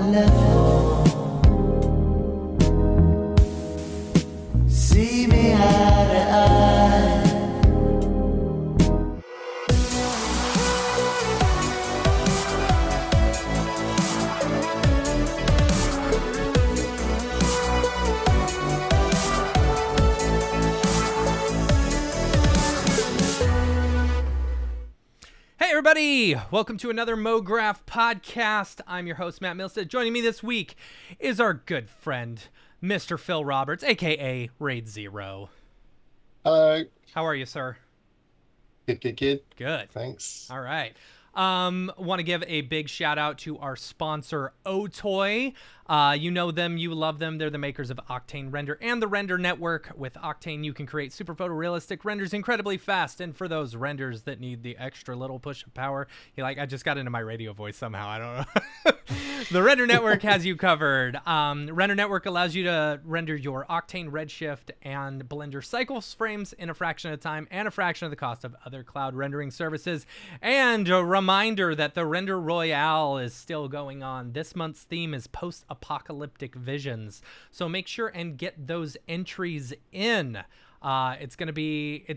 level. See me eye to eye. Hey everybody, welcome to another MoGraph podcast. I'm your host, Matt Milstead. Joining me this week is our good friend, Mr. Phil Roberts, aka Raidzer0. Hello. How are you, sir? Good. Good. Thanks. All right. Want to give a big shout out to our sponsor, Otoy. You know them, you love them. They're the makers of Octane Render and the Render Network. With Octane, you can create super photorealistic renders incredibly fast. And for those renders that need the extra little push of power, I just got into my radio voice somehow. I don't know. The Render Network has you covered. Render Network allows you to render your Octane Redshift and Blender Cycles frames in a fraction of the time and a fraction of the cost of other cloud rendering services. And a reminder that the Render Royale is still going on. This month's theme is post-apocalyptic visions. So make sure and get those entries in. It's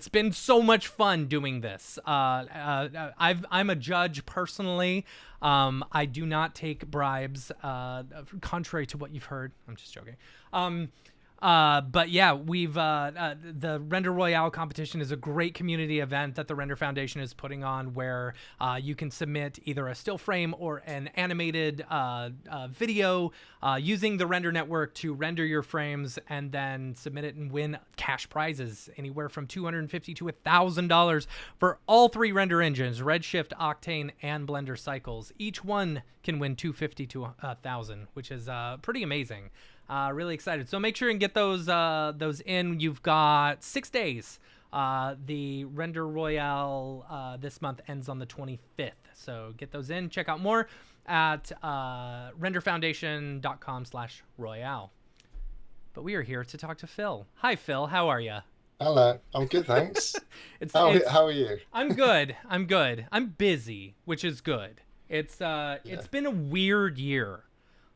been so much fun doing this. I'm a judge personally. I do not take bribes, contrary to what you've heard. I'm just joking. But yeah, the Render Royale competition is a great community event that the Render Foundation is putting on where you can submit either a still frame or an animated video using the Render Network to render your frames and then submit it and win cash prizes anywhere from $250 to $1,000 for all three render engines, Redshift, Octane, and Blender Cycles. Each one can win $250 to $1,000, which is pretty amazing. Really excited. So make sure and get those in. You've got 6 days. The Render Royale this month ends on the 25th. So get those in. Check out more at renderfoundation.com/royale. But we are here to talk to Phil. Hi, Phil. How are you? Hello. I'm good, thanks. How are you? I'm good. I'm busy, which is good. It's been a weird year.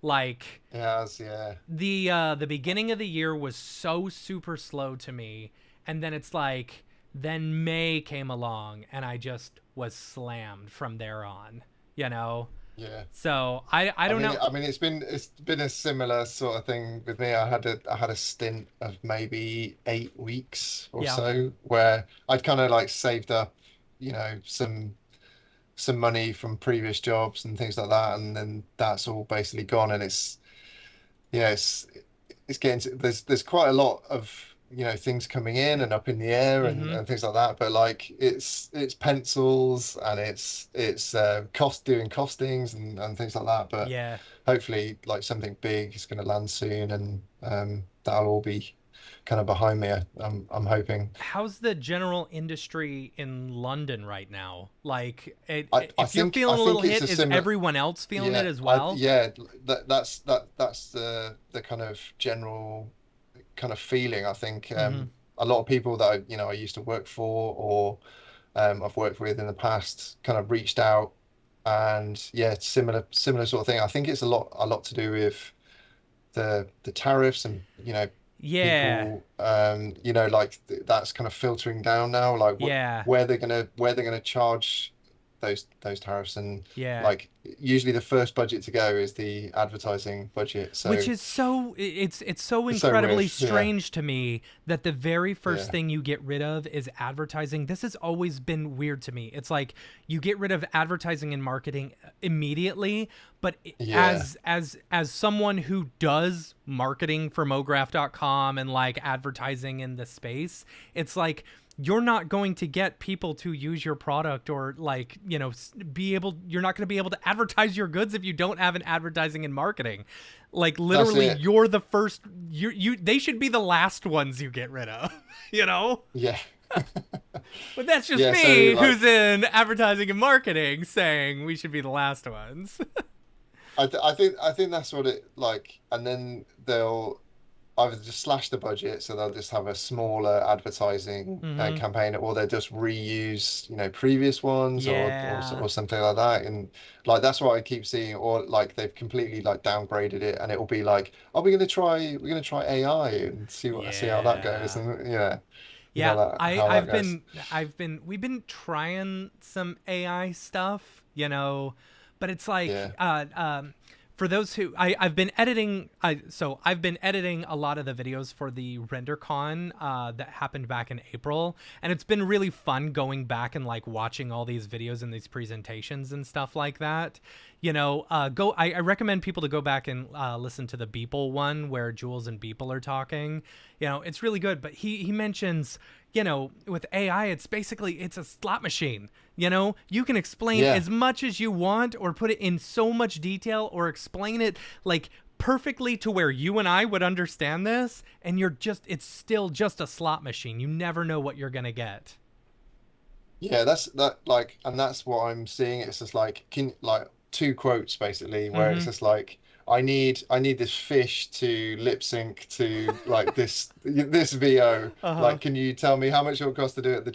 Like, yes, yeah. The beginning of the year was so super slow to me, and then it's like, then May came along, and I just was slammed from there on, Yeah. So I don't know. I mean, it's been a similar sort of thing with me. I had a stint of maybe 8 weeks or so where I'd kind of like saved up, some money from previous jobs and things like that, and then that's all basically gone, and it's getting to, there's quite a lot of things coming in and up in the air and things like that, but like it's pencils and it's doing costings and things like that, but hopefully like something big is going to land soon, and that'll all be kind of behind me. I'm hoping. How's the general industry in London right now? Like, if you're feeling a little hit, is everyone else feeling it as well? That's the kind of general kind of feeling. I think a lot of people that I used to work for or I've worked with in the past kind of reached out, and similar sort of thing. I think it's a lot to do with the tariffs and people, like that's kind of filtering down now, like where they're gonna charge those tariffs, and like usually the first budget to go is the advertising budget, so which is it's so incredibly strange to me that the very first thing you get rid of is advertising. This has always been weird to me. It's like you get rid of advertising and marketing immediately, but as someone who does marketing for MoGraph.com and like advertising in the space, it's like you're not going to get people to use your product or like, you're not going to be able to advertise your goods if you don't have an advertising and marketing. Like literally you're the first, they should be the last ones you get rid of, Yeah. But that's just me, so, like, who's in advertising and marketing, saying we should be the last ones. I think that's what it like, and then they'll either just slash the budget, so they'll just have a smaller advertising Mm-hmm. campaign, or they'll just reuse, previous ones, Yeah. or something like that. And like that's what I keep seeing, or like they've completely like downgraded it, and it will be like, oh, we're gonna try AI and see how that goes, Yeah. and yeah, Yeah, that how that goes. we've been trying some AI stuff, but it's like Yeah, for those who I've been editing I've been editing a lot of the videos for the RenderCon that happened back in April, and it's been really fun going back and like watching all these videos and these presentations and stuff like that. I recommend people to go back and listen to the Beeple one where Jules and Beeple are talking. It's really good, but he mentions, with AI, it's a slot machine. You can explain yeah. as much as you want or put it in so much detail or explain it like perfectly to where you and I would understand this, and it's still just a slot machine. You never know what you're going to get. Yeah, that's that like, and that's what I'm seeing. It's just like like two quotes basically, where it's Mhm. just like, I need this fish to lip sync to like this VO. Uh-huh. Like, can you tell me how much it will cost to do it the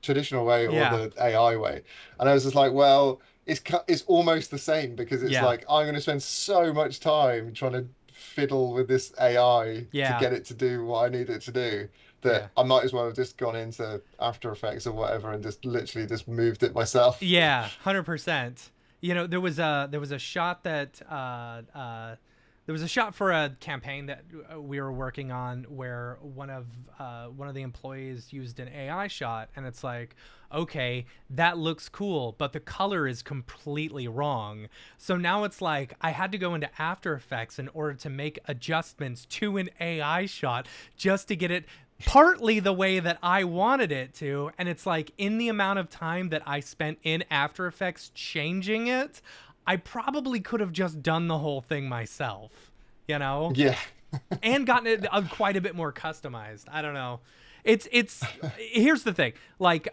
traditional way or Yeah. the AI way? And I was just like, well, it's almost the same, because it's Yeah. like I'm going to spend so much time trying to fiddle with this AI to Yeah. get it to do what I need it to do, Yeah. that I might as well have just gone into After Effects or whatever and just literally just moved it myself. Yeah, 100%. There was a shot that there was a shot for a campaign that we were working on where one of the employees used an AI shot, and it's like, okay, that looks cool, but the color is completely wrong. So now it's like I had to go into After Effects in order to make adjustments to an AI shot just to get it partly the way that I wanted it to. And it's like, in the amount of time that I spent in After Effects changing it, I probably could have just done the whole thing myself, Yeah. and gotten it quite a bit more customized. I don't know. It's Here's the thing. Like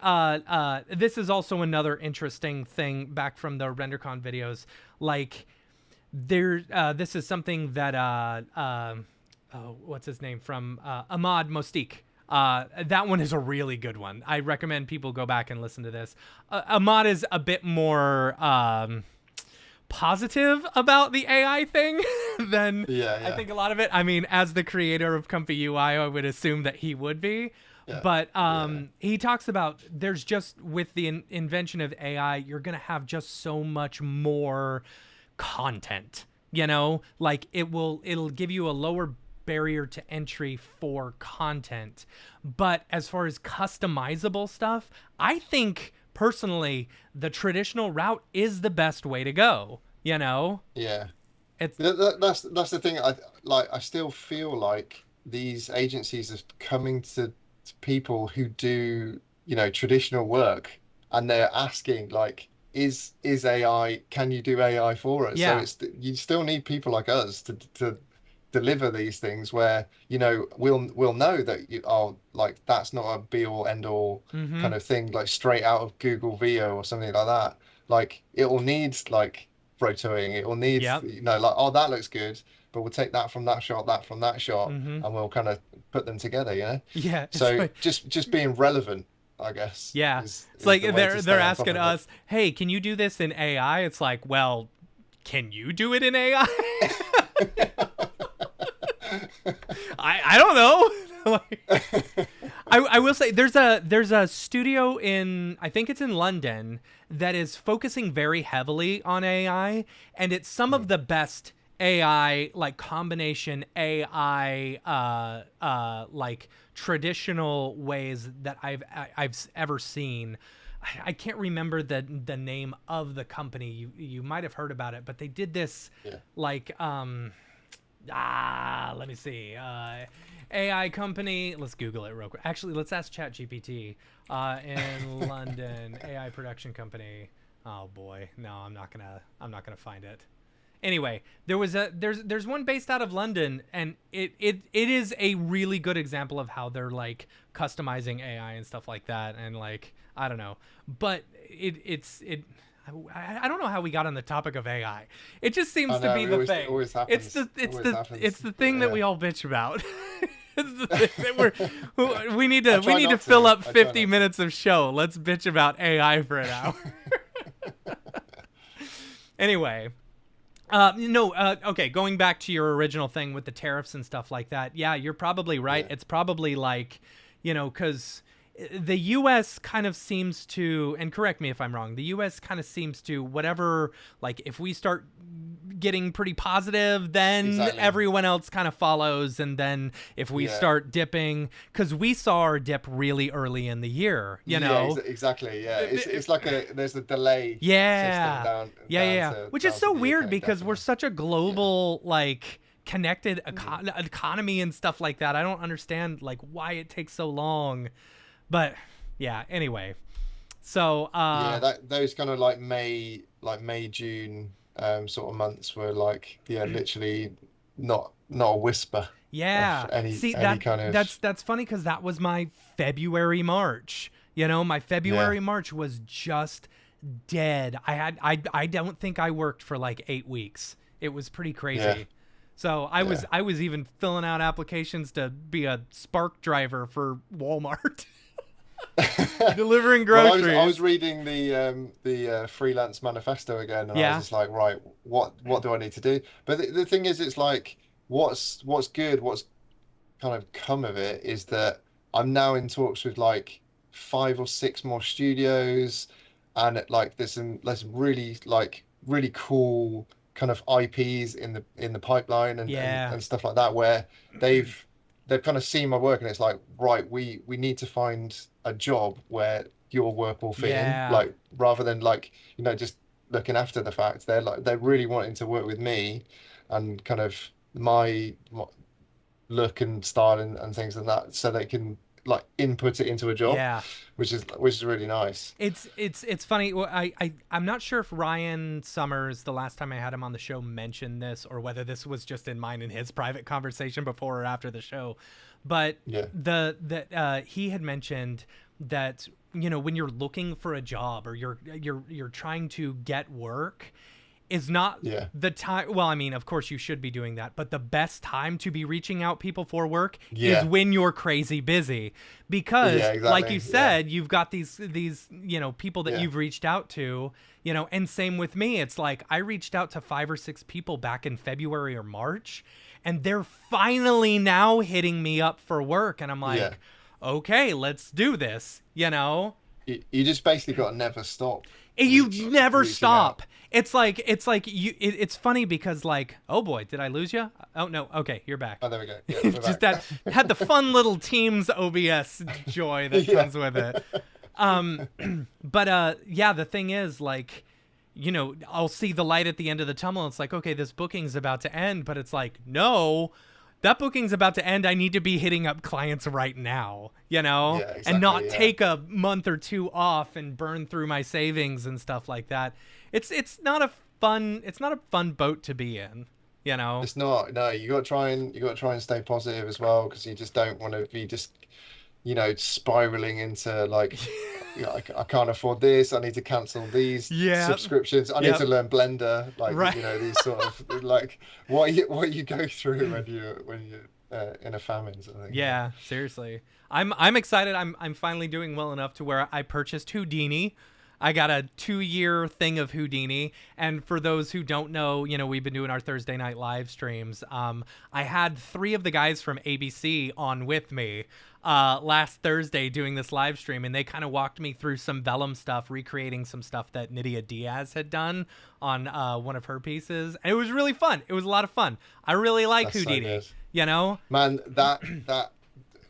this is also another interesting thing back from the RenderCon videos. Like this is something that oh, what's his name from Ahmad Mostique. That one is a really good one. I recommend people go back and listen to this. Ahmad is a bit more positive about the AI thing than Yeah, I yeah. think a lot of it. I mean, as the creator of Comfy UI, I would assume that he would be. Yeah. But Yeah. he talks about there's just with the invention of AI, you're gonna have just so much more content. Like it'll give you a lower barrier to entry for content. But as far as customizable stuff, I think personally the traditional route is the best way to go. Yeah. It's That's the thing. I still feel like these agencies are coming to people who do, traditional work, and they're asking like, is AI, can you do AI for us? So yeah. it's you still need people like us to deliver these things where, we'll know that like that's not a be all end all Mhm. kind of thing, like straight out of Google VO or something like that. Like it will need like photoing, it will need, Yep. like, oh, that looks good, but we'll take that from that from that shot, Mhm. and we'll kind of put them together. Yeah, it's So like just being relevant, I guess, yeah. is It's like the way to they're stay on top asking of it. us, "Hey, can you do this in AI?" It's like, "Well, can you do it in AI?" I don't know. Like, I will say there's a studio in, I think it's in London, that is focusing very heavily on AI, and it's some of the best AI, like combination AI like traditional ways that I've ever seen. I can't remember the name of the company. You might have heard about it, but they did this Yeah. like let me see. AI company. Let's Google it real quick. Actually, let's ask ChatGPT. In London, AI production company. Oh boy, no, I'm not gonna find it. Anyway, there's one based out of London, and it is a really good example of how they're like customizing AI and stuff like that, and like I don't know, but it's I don't know how we got on the topic of AI. It just seems I to know, be the thing. it always It's happens. the It it's always the happens. it's the thing that Yeah. we all bitch about. It's the thing that we need I to try not fill to. up I try 50 not to. minutes of show. Let's bitch about AI for an hour. Anyway, no, okay, going back to your original thing with the tariffs and stuff like that. Yeah, you're probably right. Yeah. It's probably like, because the U.S. kind of seems to, and correct me if I'm wrong, the U.S. kind of seems to, whatever, like if we start getting pretty positive, then Exactly. everyone else kind of follows. And then if we Yeah. start dipping, because we saw our dip really early in the year, you know? Exactly. Yeah, it's like there's a delay Yeah. system down Yeah. to Which down is to so the weird UK, because we're definitely. such a global, like, connected economy and stuff like that. I don't understand, like, why it takes so long. But, yeah, anyway. So, Yeah, those kind of like May, June sort of months were like, yeah, literally not a whisper of yeah. See, any kind of. that's funny because that was my February, March. My Yeah. February, March was just dead. I don't think I worked for like 8 weeks. It was pretty crazy. Yeah. So Yeah. I was even filling out applications to be a Spark driver for Walmart, delivering Well, groceries. I was reading the freelance manifesto again, and I was Yeah. just like, right, what do I need to do? But the thing is, it's like, what's good, what's kind of come of it is that I'm now in talks with like 5 or 6 more studios, and like there's some really cool kind of IPs in the pipeline, Yeah. and stuff like that, where they've they've kind of seen my work, and it's like, right, we need to find a job where your work will fit in, Yeah. like rather than like, just looking after the fact. They're really wanting to work with me and kind of my look and style and things like that, so they can like input it into a job, Yeah. which is really nice. It's funny. Well, I'm not sure if Ryan Summers, the last time I had him on the show, mentioned this, or whether this was just in mine and his private conversation before or after the show. But Yeah. he had mentioned that when you're looking for a job or you're trying to get work, is not Yeah. the time. Well, I mean, of course you should be doing that, but the best time to be reaching out people for work Yeah. is when you're crazy busy, because Yeah, like exactly. you said, you've got these people that Yeah. you've reached out to, and same with me. It's like I reached out to 5 or 6 people back in February or March, and they're finally now hitting me up for work, and I'm like, Yeah. okay, let's do this, You just basically got to never stop. You never reaching stop. out. It's like it's funny because, like, oh boy, did I lose you? Oh no, okay, you're back. Oh, there we go. Yeah, we're Just back. that had the fun little Teams OBS joy that Yeah. comes with it. But yeah, the thing is, like, I'll see the light at the end of the tunnel. It's like, okay, this booking's about to end, but it's like, no, that booking's about to end. I need to be hitting up clients right now, Yeah, and not exactly, yeah. take a month or 2 off and burn through my savings and stuff like that. It's not a fun boat to be in, It's not. No, you got to try and stay positive as well, because you just don't want to be just spiraling into like, I can't afford this. I need to cancel these Yeah. subscriptions. I need Yep. to learn Blender. Like, Right. these sort of like what you go through when you're in a famine sort of thing. Yeah, seriously. I'm excited. I'm finally doing well enough to where I purchased Houdini. I got a 2-year thing of Houdini, and for those who don't know, we've been doing our Thursday night live streams. I had 3 of the guys from ABC on with me last Thursday doing this live stream, and they kind of walked me through some Vellum stuff, recreating some stuff that Nydia Diaz had done on one of her pieces. And it was really fun. It was a lot of fun. I really like That's so Houdini. good. Man, that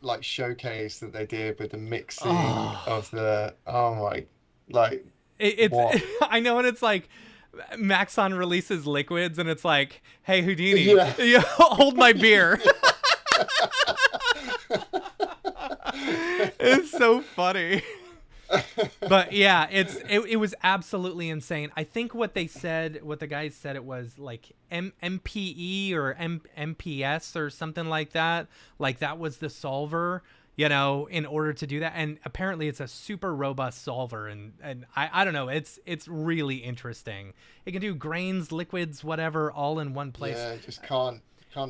like showcase that they did with the mixing of the like It's what? I know, and it's like Maxon releases liquids, and it's like, hey Houdini, Yeah. hold my beer. It's so funny. But yeah, it was absolutely insane. I think what the guys said, it was like MPE or MPS or something like that. Like that was the solver, in order to do that. And apparently it's a super robust solver. And I don't know, it's really interesting. It can do grains, liquids, whatever, all in one place. Yeah, just can't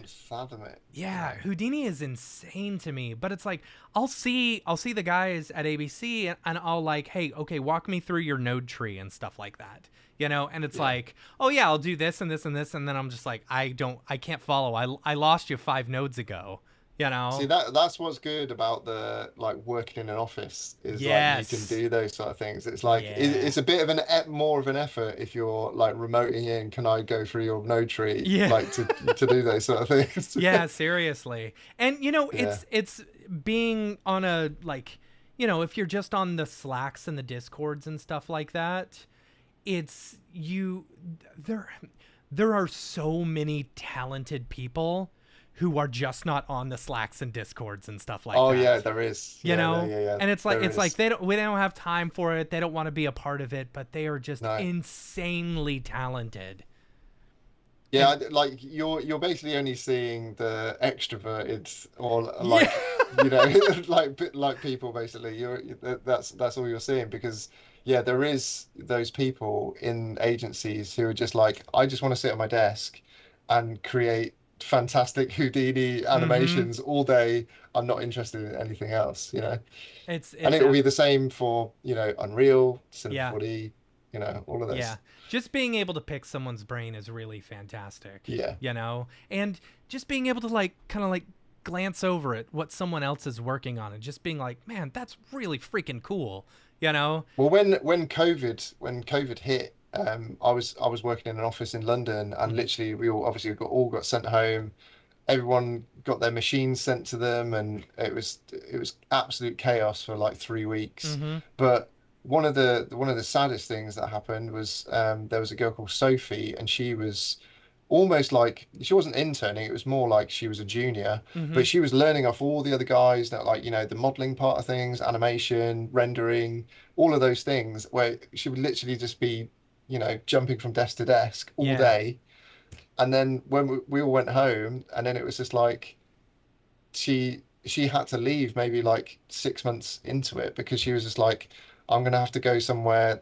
fathom it. Yeah, Houdini is insane to me, but it's like I'll see the guys at ABC and I'll like, hey, okay, walk me through your node tree and stuff like that, and it's like, oh yeah, I'll do this and this and this, and then I'm just like, I can't follow. I lost you 5 nodes ago, See, that's what's good about the like working in an office is like you can do those sort of things. It's like it's a bit of more of an effort if you're like remoting in. Can I go through your node tree? Like to do those sort of things. Yeah, seriously. And it's being on a like if you're just on the Slacks and the Discords and stuff like that, it's there are so many talented people who are just not on the Slacks and Discords and stuff like that. Oh yeah, there is. Yeah. And it's like we don't have time for it. They don't want to be a part of it, but they are just insanely talented. Yeah, like you're basically only seeing the extroverted or like like people basically. That's all you're seeing because there is those people in agencies who are just like, I just want to sit at my desk and create fantastic Houdini animations all day. I'm not interested in anything else, It's and it will be the same for Unreal, Cinema 4D, all of those. Yeah, just being able to pick someone's brain is really fantastic. Yeah, and just being able to kind of glance over at what someone else is working on and just being like, man, that's really freaking cool. Well, when COVID hit, I was working in an office in London, and literally we all got sent home. Everyone got their machines sent to them, and it was absolute chaos for like 3 weeks. But one of the saddest things that happened was there was a girl called Sophie, and she was almost like, she wasn't interning, it was more like she was a junior, but she was learning off all the other guys that the modeling part of things, animation, rendering, all of those things, where she would literally just be jumping from desk to desk all day. And then when we all went home, and then it was just like she had to leave maybe like 6 months into it, because she was just like, I'm gonna have to go somewhere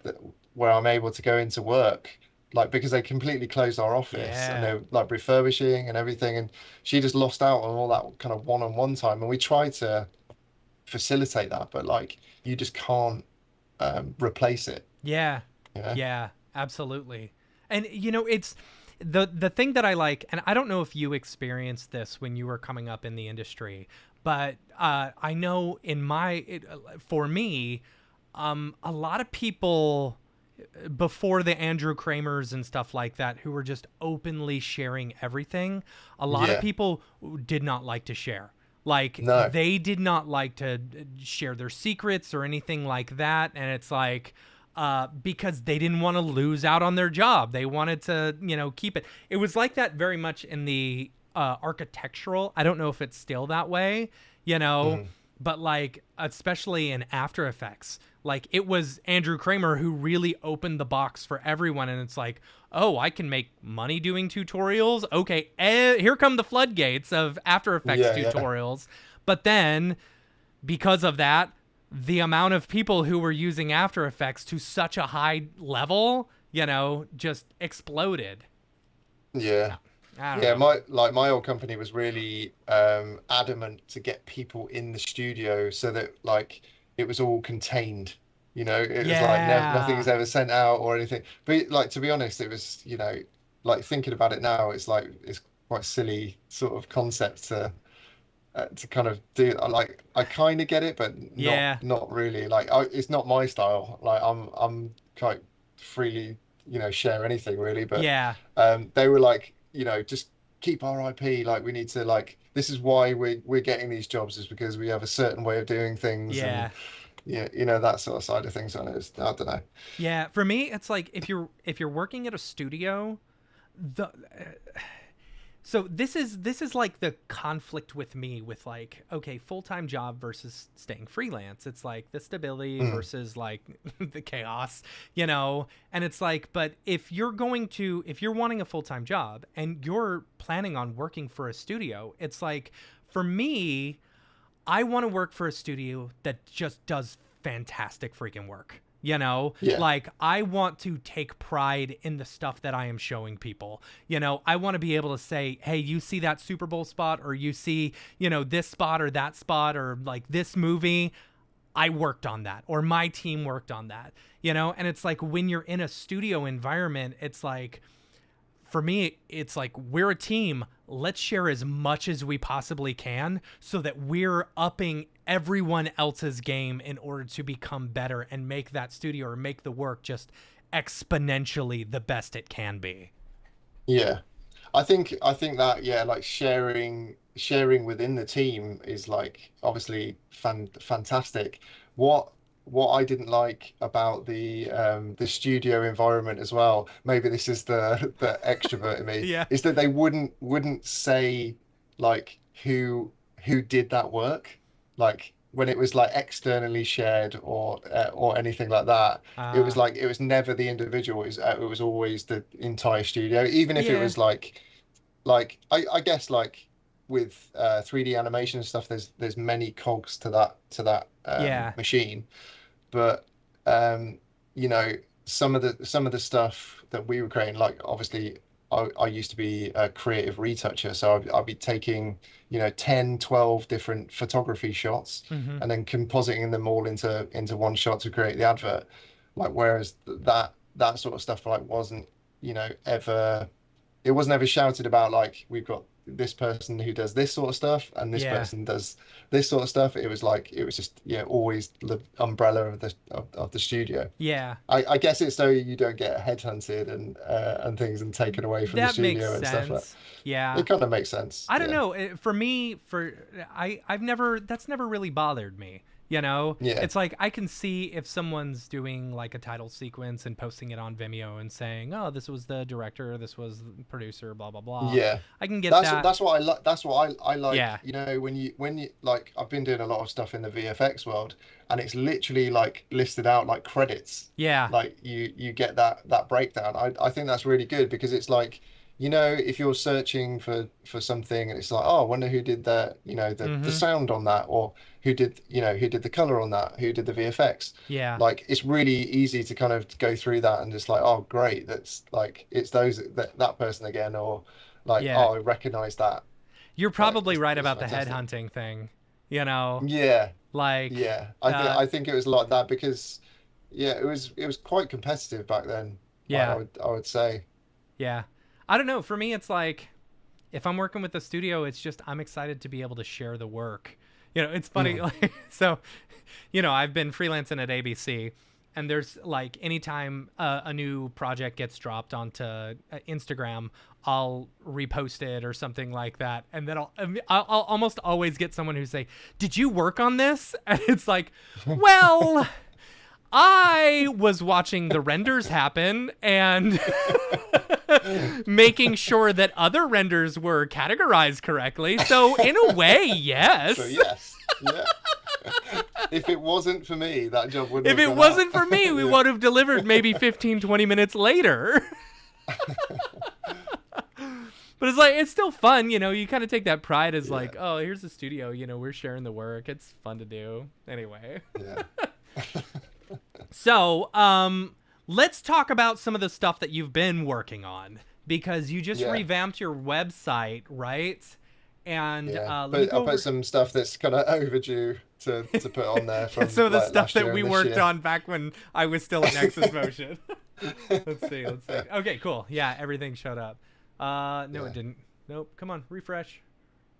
where I'm able to go into work, like, because they completely closed our office and they're like refurbishing and everything, and she just lost out on all that kind of one-on-one time. And we tried to facilitate that, but like you just can't replace it. Yeah Absolutely. And it's the thing that I like, and I don't know if you experienced this when you were coming up in the industry, but I know for me, a lot of people before the Andrew Kramers and stuff like that, who were just openly sharing everything, a lot of people did not like to share. Like, they did not like to share their secrets or anything like that. And it's like, because they didn't want to lose out on their job. They wanted to, keep it. It was like that very much in the architectural. I don't know if it's still that way, but like, especially in After Effects, like it was Andrew Kramer who really opened the box for everyone. And it's like, oh, I can make money doing tutorials. Okay, here come the floodgates of After Effects tutorials. But then because of that, the amount of people who were using After Effects to such a high level, just exploded. Yeah. Yeah, my old company was really adamant to get people in the studio so that like it was all contained. It was like nothing's ever sent out or anything. But like, to be honest, it was like, thinking about it now, it's like it's quite silly sort of concept to kind of do. Like, I kind of get it, but not really. Like, it's not my style. Like, I'm quite freely share anything really. But they were like, just keep our IP. Like, we need to, like, this is why we're getting these jobs, is because we have a certain way of doing things. And, that sort of side of things on it. I don't know. Yeah, for me, it's like if you're working at a studio, so this is like the conflict with me with like, okay, full-time job versus staying freelance. It's like the stability versus like the chaos, and it's like, but if you're wanting a full-time job and you're planning on working for a studio, it's like, for me, I want to work for a studio that just does fantastic freaking work. You know, Yeah. like I want to take pride in the stuff that I am showing people. You know, I want to be able to say, hey, you see that Super Bowl spot, or you see, you know, this spot or that spot, or like this movie. I worked on that, or my team worked on that, you know? And it's like when you're in a studio environment, it's like, for me, it's like we're a team. Let's share as much as we possibly can so that we're upping everyone else's game in order to become better and make that studio or make the work just exponentially the best it can be. Yeah. I think that, yeah, like sharing within the team is like obviously fantastic. What what I didn't like about the studio environment as well, maybe this is the extrovert in me, Yeah. is that they wouldn't say like who did that work, like when it was like externally shared or anything like that. It was Uh, like it was never the individual. It was always the entire studio, even if it yeah. was like I guess like with 3D animation and stuff, there's many cogs to that Yeah. machine, but um, you know, some of the stuff that we were creating, like obviously I used to be a creative retoucher, so I'd be taking, 10, 12 different photography shots Mm-hmm. and then compositing them all into one shot to create the advert. Like whereas that sort of stuff like wasn't, ever it wasn't ever shouted about like we've got this person who does this sort of stuff and this Yeah. person does this sort of stuff. It was like it was just, always the umbrella of the studio. Yeah. I guess it's so you don't get headhunted and things and taken away from the That makes studio and stuff like sense. Yeah. it kind of makes sense. I don't Yeah. know. For me, I've never, that's never really bothered me. You know, Yeah. it's like I can see if someone's doing like a title sequence and posting it on Vimeo and saying, "Oh, this was the director, this was the producer, blah blah blah." Yeah. I can get That's that. that's what I like. That's what I like. Yeah. When you like, I've been doing a lot of stuff in the VFX world, and it's literally like listed out like credits. Yeah. Like you get that breakdown. I think that's really good because it's like, if you're searching for something and it's like, oh, I wonder who did the Mm-hmm. sound on that, or who did the color on that, who did the VFX. Yeah. Like it's really easy to kind of go through that and just like, oh, great, that's like it's that person again, or like, Yeah. oh, I recognize that. You're Like probably right it's about the fantastic. headhunting thing. You know, Yeah, like, yeah. I think it was like that because yeah, it was quite competitive back then. Like I yeah, would I would say. yeah. I don't know. For me, it's like if I'm working with the studio, it's just I'm excited to be able to share the work. You know, it's funny. Mm. Like, so, I've been freelancing at ABC, and there's like anytime a new project gets dropped onto Instagram, I'll repost it or something like that, and then I'll almost always get someone who say, "Did you work on this?" And it's like, well. I was watching the renders happen and making sure that other renders were categorized correctly. So in a way, yes. So yes, yeah. If it wasn't for me, that job wouldn't If have it gone wasn't out. for me, we Yeah. would have delivered maybe 15, 20 minutes later. But it's like, it's still fun, you kind of take that pride as like, oh, here's the studio, we're sharing the work. It's fun to do. Anyway. Yeah. So, let's talk about some of the stuff that you've been working on because you just Yeah. revamped your website, right? And Yeah. let me But go I over put some stuff that's kind of overdue to put on there from some of the like stuff last that year we and this worked year. on back when I was still at Nexus Motion. Let's see. Okay, cool. Yeah, everything showed up. No, Yeah. it didn't. Nope. Come on, refresh.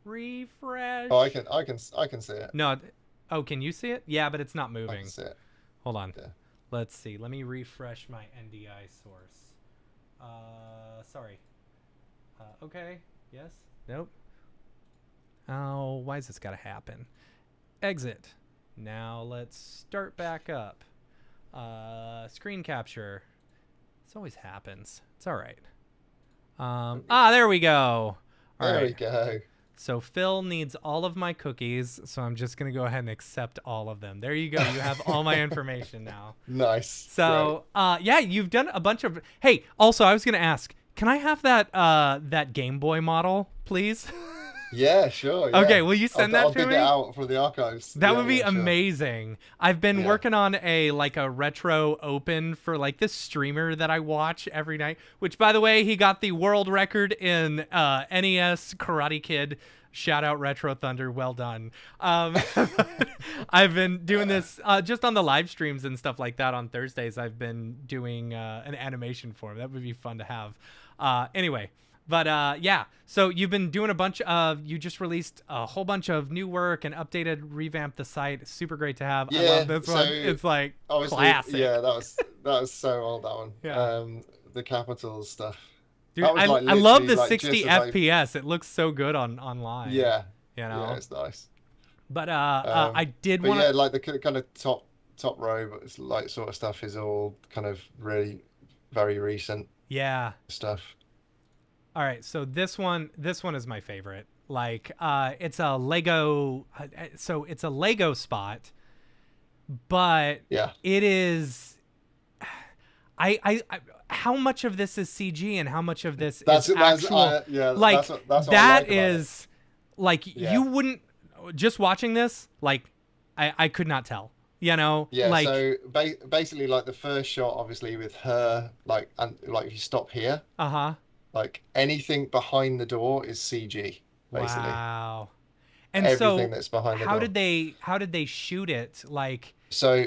Refresh. Oh, I can see it. No. Oh, can you see it? Yeah, but it's not I moving. can see it. Hold on. Yeah. Let's see. Let me refresh my NDI source. Sorry. Okay. Yes. Nope. Oh, why has this got to happen? Exit. Now let's start back up. Screen capture. This always happens. It's all right. There we go. All There right. we go. So Phil needs all of my cookies, so I'm just going to go ahead and accept all of them. There you go. You have all my information now. Nice. So, yeah, you've done a bunch of... Hey, also, I was going to ask, can I have that Game Boy model, please? Yeah, sure, Okay, yeah. will you send that I'll to dig it me? out from the archives. That Yeah, would be yeah, sure. amazing. I've been Yeah. working on a retro open for like this streamer that I watch every night, which by the way, he got the world record in NES Karate Kid. Shout out Retro Thunder, well done. I've been doing this just on the live streams and stuff like that on Thursdays. I've been doing an animation for him. That would be fun to have. Anyway, but yeah, so you've been doing a bunch of, you just released a whole bunch of new work and updated, revamped the site. Super great to have. I love Yeah, this one. so It's like obviously, classic. yeah, that was so old, that one. Yeah. The Capitals stuff. Dude, That was like I love literally the like 60 just as I FPS. It looks so good on online, yeah, you yeah, know. it's nice. But Um, I did but want yeah, to. like the kind of top row, but it's like sort of stuff is all kind of really very recent Yeah. stuff. All right, so this one is my favorite. Like it's a Lego so it's a Lego spot, but Yeah, it is I how much of this is CG and how much of this is that's actual, yeah, like that's what I that like about it. is like Yeah. you wouldn't, just watching this, like I could not tell. You know, Yeah, like so basically, like the first shot, obviously with her, like, and like if you stop here, uh-huh. like anything behind the door is CG, basically. Wow. And Everything so that's behind the door. how did they shoot it? Like So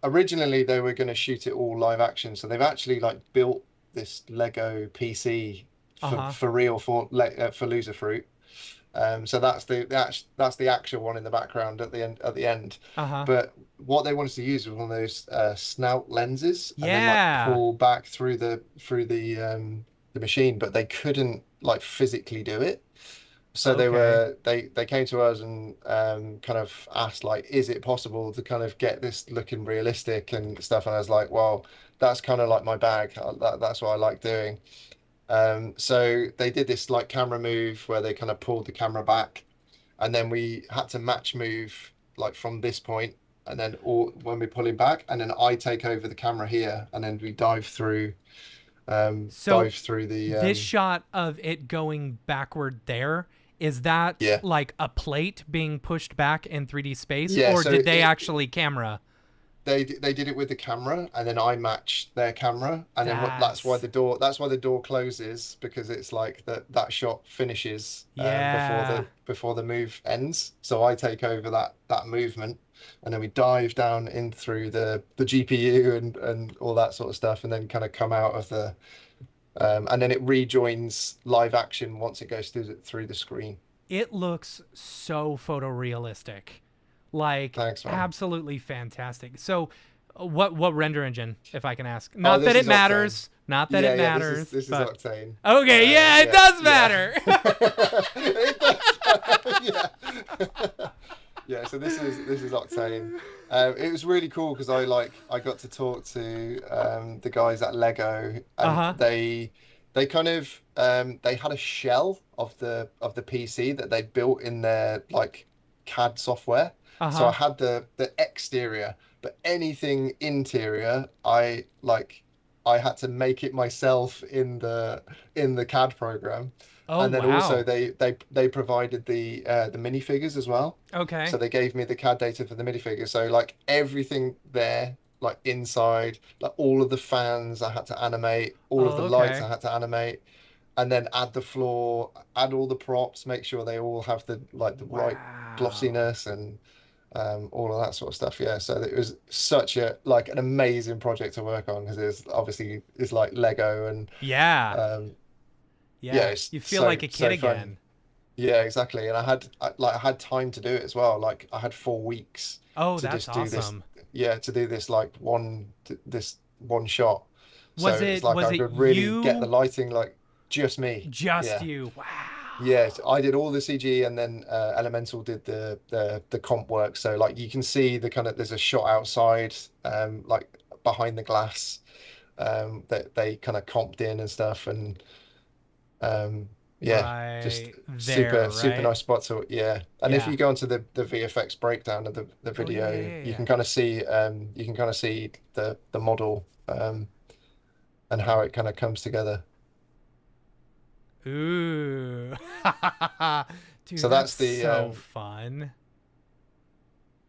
originally they were going to shoot it all live action, so they've actually like built this Lego PC uh-huh. for real for Loser Fruit. So that's the actual one in the background at the end. Uh-huh. But what they wanted to use was one of those snout lenses, and then like Yeah. pull back through the machine, but they couldn't like physically do it. So Okay. they came to us and kind of asked like, is it possible to kind of get this looking realistic and stuff? And I was like, well, that's kind of like my bag. That's what I like doing. So they did this like camera move where they kind of pulled the camera back, and then we had to match move like from this point, and then all when we're pulling back, and then I take over the camera here, and then we So dive through the this shot of it going backward there, is that yeah. like a plate being pushed back in 3D space, Yeah, or so did they actually camera? they did it with the camera, and then I matched their camera, and then That's that's why the door closes, because it's like that shot finishes yeah. before the move ends. So I take over that movement, and then we dive down in through the GPU and all that sort of stuff, and then kind of come out of the and then it rejoins live action once it goes through the screen. It looks so photorealistic. Like Thanks, man. absolutely fantastic. So what render engine, if I can ask? Oh, Not that this it is Octane. matters. Not that Yeah, it yeah. matters, This is but Octane. okay, yeah, it Yeah, does yeah. matter. It does. Yeah. Yeah, so this is Octane. It was really cool because I got to talk to the guys at Lego, and Uh-huh. they kind of they had a shell of the PC that they built in their like CAD software. So I Uh-huh. had the exterior, but anything interior, I had to make it myself in the CAD program. Oh, And then also wow. they provided the minifigures as well. Okay. So they gave me the CAD data for the minifigures. So like everything there, like inside, like all of the fans I had to animate, all of the Oh, lights okay. I had to animate, and then add the floor, add all the props, make sure they all have the right Wow. glossiness and all of that sort of stuff. Yeah. So it was such a like an amazing project to work on because it's like Lego and Yeah. um, yeah, Yeah. it's You feel so like a kid so fun. again. Yeah, exactly. And I had time to do it as well. Like I had 4 weeks Oh, to that's just do this. awesome. Yeah, to do this like this one shot. So it's like Was I it could really get the you? lighting like just me. Just Yeah. you. Yeah, Wow. so I did all the CG, and then Elemental did the comp work. So like you can see the kind of there's a shot outside, like behind the glass, that they kind of comped in and stuff, and yeah, just Right super there, super right? nice spot. So yeah, and if Yeah. you go into the VFX breakdown of the Oh yeah, video, yeah, you yeah, can kind of see the model and how it kind of comes together. yeah. Ooh. So Dude, that's that's the so fun.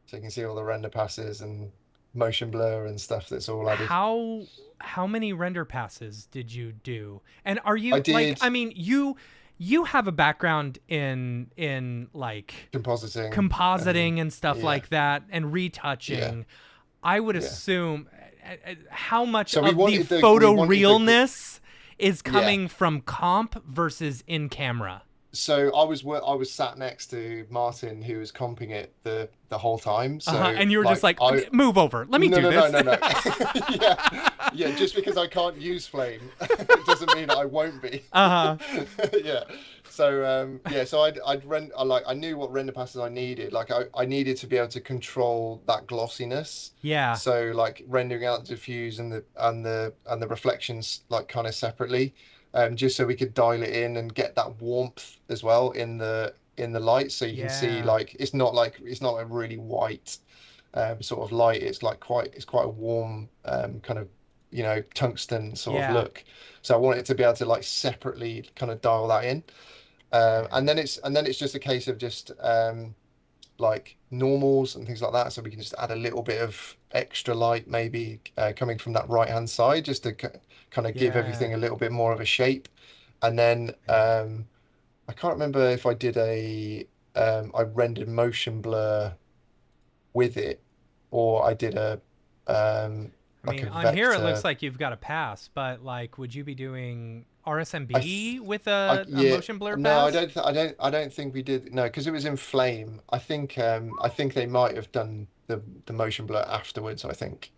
so you can see all the render passes and motion blur and stuff that's all added. How how many render passes did you do? And are I you like, did I mean, you have a background in like compositing and compositing and stuff yeah, like that and yeah, retouching. I would yeah. assume how much So we of the wanted the we photo wanted the realness is yeah. coming from comp versus in camera. So I was sat next to Martin who was comping it the whole time. So And you were just like like, I move over. Let me no do no no this. no no yeah yeah just because I can't use Flame it doesn't mean I won't be. uh-huh. Yeah. So yeah, so I knew what render passes I needed. Like I needed to be able to control that glossiness. Yeah. So like rendering out the diffuse and the reflections like kind of separately, just so we could dial it in and get that warmth as well in the light. So you can see Yeah. like it's not a really white sort of light. It's quite a warm kind of tungsten sort of Yeah. look. So I want it to be able to like separately kind of dial that in. Okay. And then it's just a case of just like normals and things like that. So we can just add a little bit of extra light, maybe coming from that right hand side, just to kind of give Yeah. everything a little bit more of a shape. And then Man. I can't remember if I did I rendered motion blur with it, or I did a I like mean, a on here it looks vector. like you've got a pass, but like, would you be doing I th RSMB with I a yeah motion blur no pass? I don't think we did no because it was in Flame. I think they might have done the motion blur afterwards. I think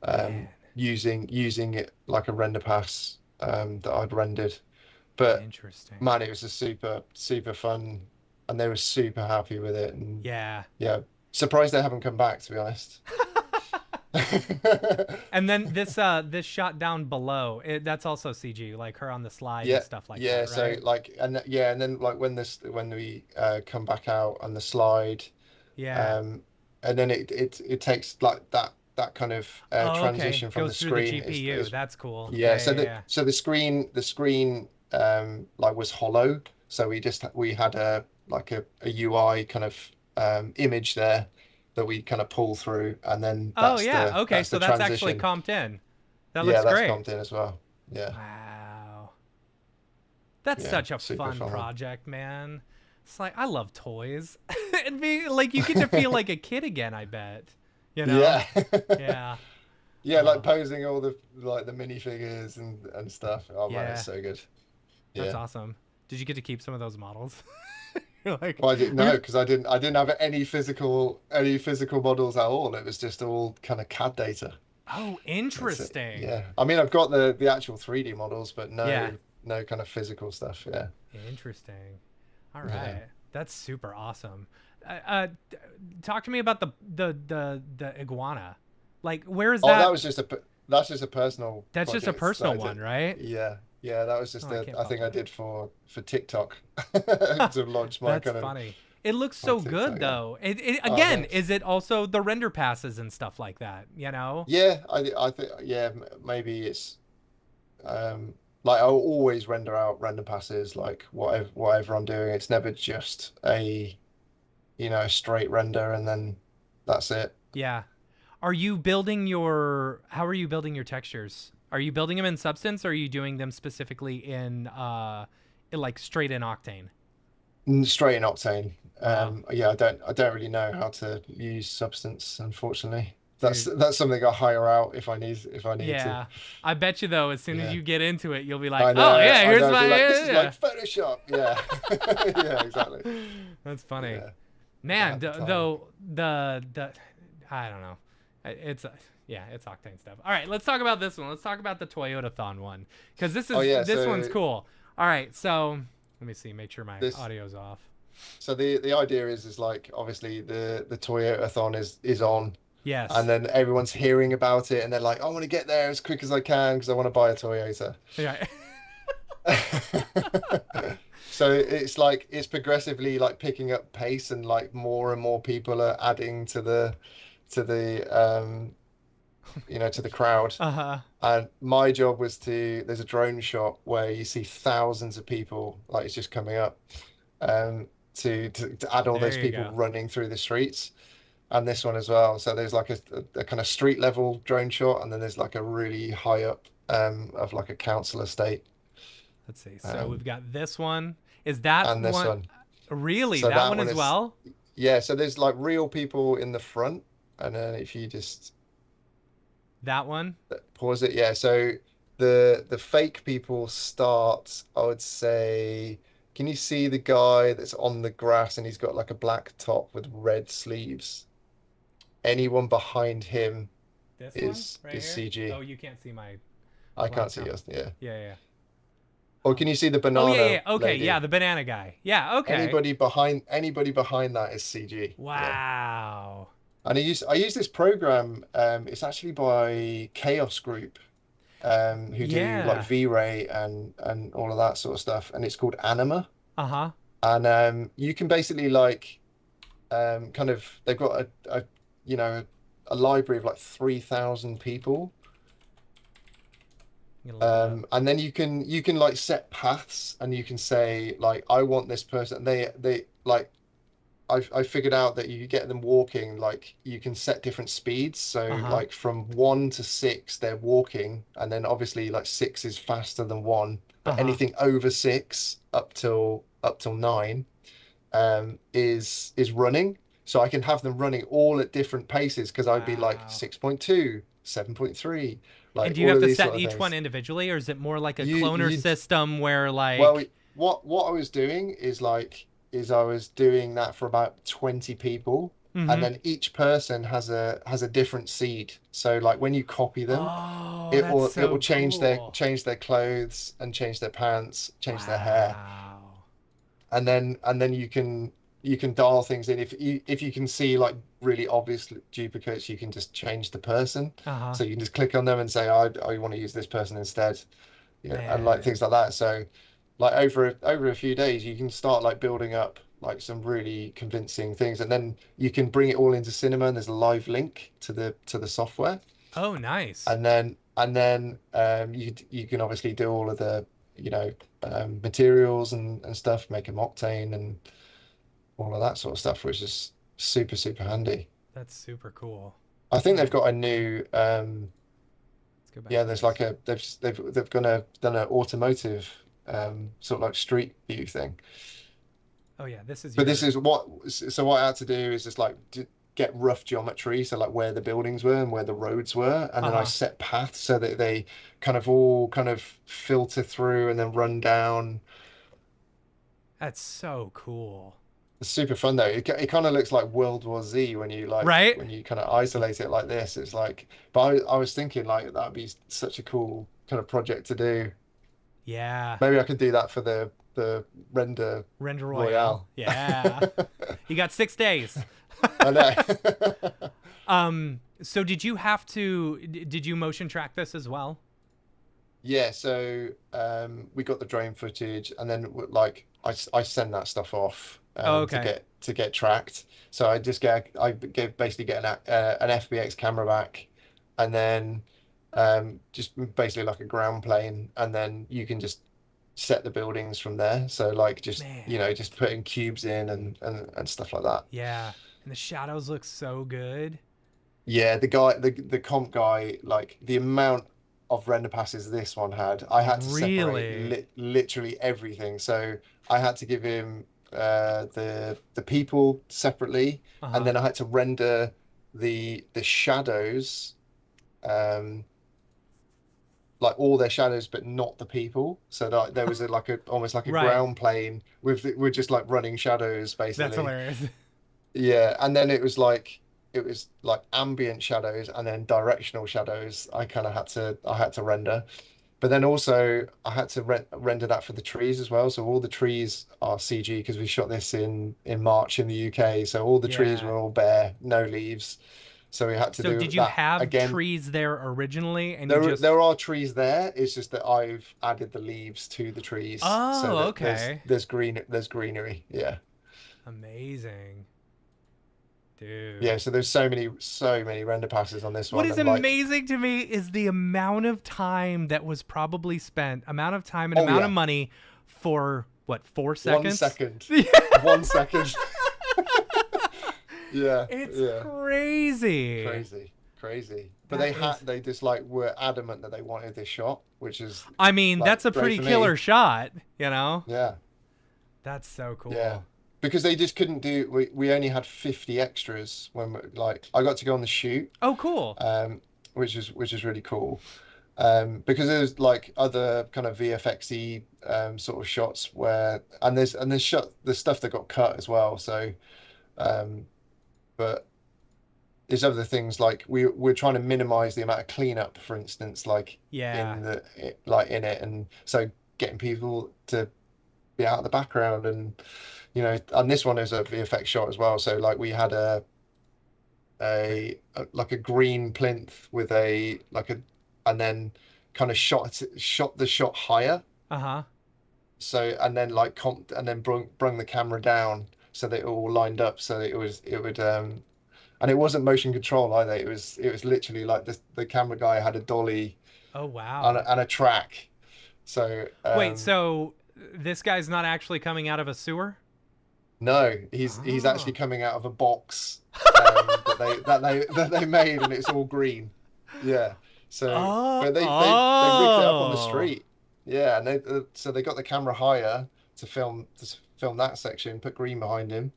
Man, using it like a render pass that I'd rendered. But interesting. man, it was a super fun, and they were super happy with it. And Yeah. yeah, surprised they haven't come back to be honest. And then this shot down below, that's also CG, like her on the slide and Yeah, stuff like yeah. that, So right? like, and then like when we come back out on the slide, Yeah. um, and then it takes like that kind of Oh, okay. transition from the Goes through the screen GPU. is That's cool. yeah. Yeah, yeah, yeah. So the screen like was hollow, so we had a like a UI kind of image there that we kind of pull through, and then Oh, yeah. Okay, that's the so that's actually transition. comped in. That Yeah, looks that's great. comped in as well. Yeah, Wow. That's yeah, such a super fun fun. project, man. It's like I love toys. And be like you get to feel like a kid again, I bet. You know? Yeah. Yeah. Yeah, like Oh, posing all the like the minifigures and stuff. Oh man, it's yeah. so good. That's Yeah. awesome. Did you get to keep some of those models? You're like, Well, I didn't we know because I didn't have any physical models at all. It was just all kind of CAD data. oh, That's it. interesting. Yeah. I mean, I've got the actual 3D models, but Yeah. no kind of physical stuff. Yeah. Interesting. All Yeah. right. That's super awesome. Talk to me about the iguana. Like, where is Oh, that? that's just a personal That's just a project that personal I one, did. right? Yeah. Yeah, that was Oh, just I a can't I pop think I that. did for TikTok to launch my That's kind of funny. It looks my so TikTok. good Yeah. though. Oh, Again, thanks. is it also the render passes and stuff like that? You know? Yeah, I think yeah, maybe it's like I'll always render passes like whatever I'm doing. It's never just a a straight render and then that's it. Yeah. Are you building your? How are you building your textures? Are you building them in Substance, or are you doing them specifically in like straight in Octane? Straight in Octane. Wow, Yeah, I don't really know how to use Substance, unfortunately. dude. That's something I hire out if I need to. Yeah, I bet you though. As soon as Yeah. you get into it, you'll be like, "Oh yeah, I here's know, my be like, this is yeah." like Photoshop. Yeah. Yeah, exactly. That's funny, Yeah. If I man. had the time. Though the I don't know. It's yeah, it's Octane stuff. All right, let's talk about this one. Let's talk about the Toyota Thon one because Oh yeah, this one's so cool. All right, so let me see. Make sure my this audio's off. so the idea is like obviously the Toyota-thon is on, and Yes. then everyone's hearing about it and they're like, I want to get there as quick as I can because I want to buy a Toyota. Yeah. So it's like it's progressively like picking up pace and like more and more people are adding to the to the crowd. Uh-huh. And my job was there's a drone shot where you see thousands of people, like it's just coming up. to add all There those you people go. running through the streets. And this one as well. So there's like a kind of street level drone shot, and then there's like a really high up of like a council estate, Let's see. So um, we've got this one. Is that and this one? one. Really? So That that one one as is, well? yeah. So there's like real people in the front, and then if you just That one? pause it, yeah. So the fake people start, I would say. Can you see the guy that's on the grass and he's got like a black top with red sleeves? Anyone behind him This one is right is here? CG. Oh, you can't see my I black can't see top. us. Yeah. Yeah, yeah. Or can you see the Oh, yeah, banana yeah. Okay, yeah, lady? the banana guy. Yeah, okay. Anybody behind that is CG. Yeah. Wow. And I use this program. It's actually by Chaos Group, who do like Yeah. V-Ray and all of that sort of stuff. And it's called Anima. Uh-huh. And you can basically like kind of they've got a you know a library of like 3,000 people. I'm gonna look it up. And then you can like set paths, and you can say like I want this person. They like I figured out that you get them walking, like you can set different speeds. So Uh-huh. like from 1 to 6 they're walking, and then obviously like 6 is faster than 1, but Uh-huh. anything over 6 up till 9 is running. So I can have them running all at different paces, because I'd be like Wow. 6.2, 7.3, And like do you all have of to these set sort of each one things. individually, or is it more like a You cloner you system where Well, like what I was doing is I was doing that for about 20 people, and mm-hmm. then each person has a different seed. So like when you copy them, Oh, it that's will it will so change their cool. change their clothes and change their pants, change their hair, Wow. and then you can dial things in. If you can see like really obvious duplicates, you can just change the person. Uh-huh. So you can just click on them and say I want to use this person instead. Yeah, and like Man. things like that. So like over a few days you can start like building up like some really convincing things, and then you can bring it all into cinema, and there's a live link to the software, Oh, nice. and then you can obviously do all of the you know materials and stuff, make them octane and all of that sort of stuff, which is super super handy. That's super cool. I think they've Man, got a new let's go back yeah, to there's this. like they've done an automotive sort of like street view thing. Oh yeah, this is But this your is what I had to do is just like get rough geometry, so like where the buildings were and where the roads were, and then I uh-huh. set paths so that they kind of all kind of filter through and then run down. That's so cool. It's super fun though. It kind of looks like World War Z when you like Right? when you kind of isolate it like this. It's like, but I was thinking like that'd be such a cool kind of project to do. Yeah. Maybe I could do that for the render Render Royale. Royale. Yeah. You got 6 days. I know. So did you motion track this as well? Yeah, so we got the drone footage, and then like I send that stuff off Oh, to okay. get tracked. So basically get an FBX camera back, and then just basically like a ground plane, and then you can just set the buildings from there. So like just Man. just putting cubes in and stuff like that. Yeah. And the shadows look so good. Yeah, the comp guy, like the amount of render passes this one had, I had to separate Really? literally everything. So I had to give him the people separately, and Uh-huh. then I had to render the shadows, um, like all their shadows, but not the people. So that there was like a almost like a Right. ground plane with just like running shadows That's basically. hilarious. Yeah, and then it was like ambient shadows and then directional shadows. I had to render, but then also I had to render that for the trees as well. So all the trees are CG because we shot this in March in the UK. So all the trees Yeah. were all bare, no leaves. So we had to So do did you that have again. trees there originally and you There just there are trees there. It's just that I've added the leaves to the trees so Oh, that there's okay. there's green there's greenery. Yeah. Amazing. Dude. Yeah, so there's so many render passes on this What one, is and like, amazing to me is the amount of time that was probably spent, amount of time and oh amount of yeah, money for what, 4 1 seconds? second. 1 second. Yeah. It's Yeah. crazy. But That they just like were adamant that they wanted this shot, which is I mean, like that's a great pretty for killer me. shot, you know? Yeah. That's so Yeah. cool. Because they just couldn't do we only had 50 extras when like I got to go on the shoot, Oh, cool. which is really cool. Because there's like other kind of VFXy sort of shots where and there's shot the stuff that got cut as well. So um, but there's other things like we're trying to minimize the amount of cleanup, for instance, like Yeah. in it, and so getting people to be out of the background, and and this one is a VFX shot as well. So like we had a like a green plinth with a like a and then kind of shot the shot higher. Uh-huh. So and then like comped and then brung the camera down so that it all lined up so that it would and it wasn't motion control either. It was literally like the camera guy had a dolly Oh, wow. and a track. So Wait, so this guy's not actually coming out of a sewer? no, he's actually Oh. coming out of a box that they made, and it's all green. Yeah. So, Oh. but they rigged it up on the Oh. street. Yeah, and so they got the camera higher to film that section, put green behind him,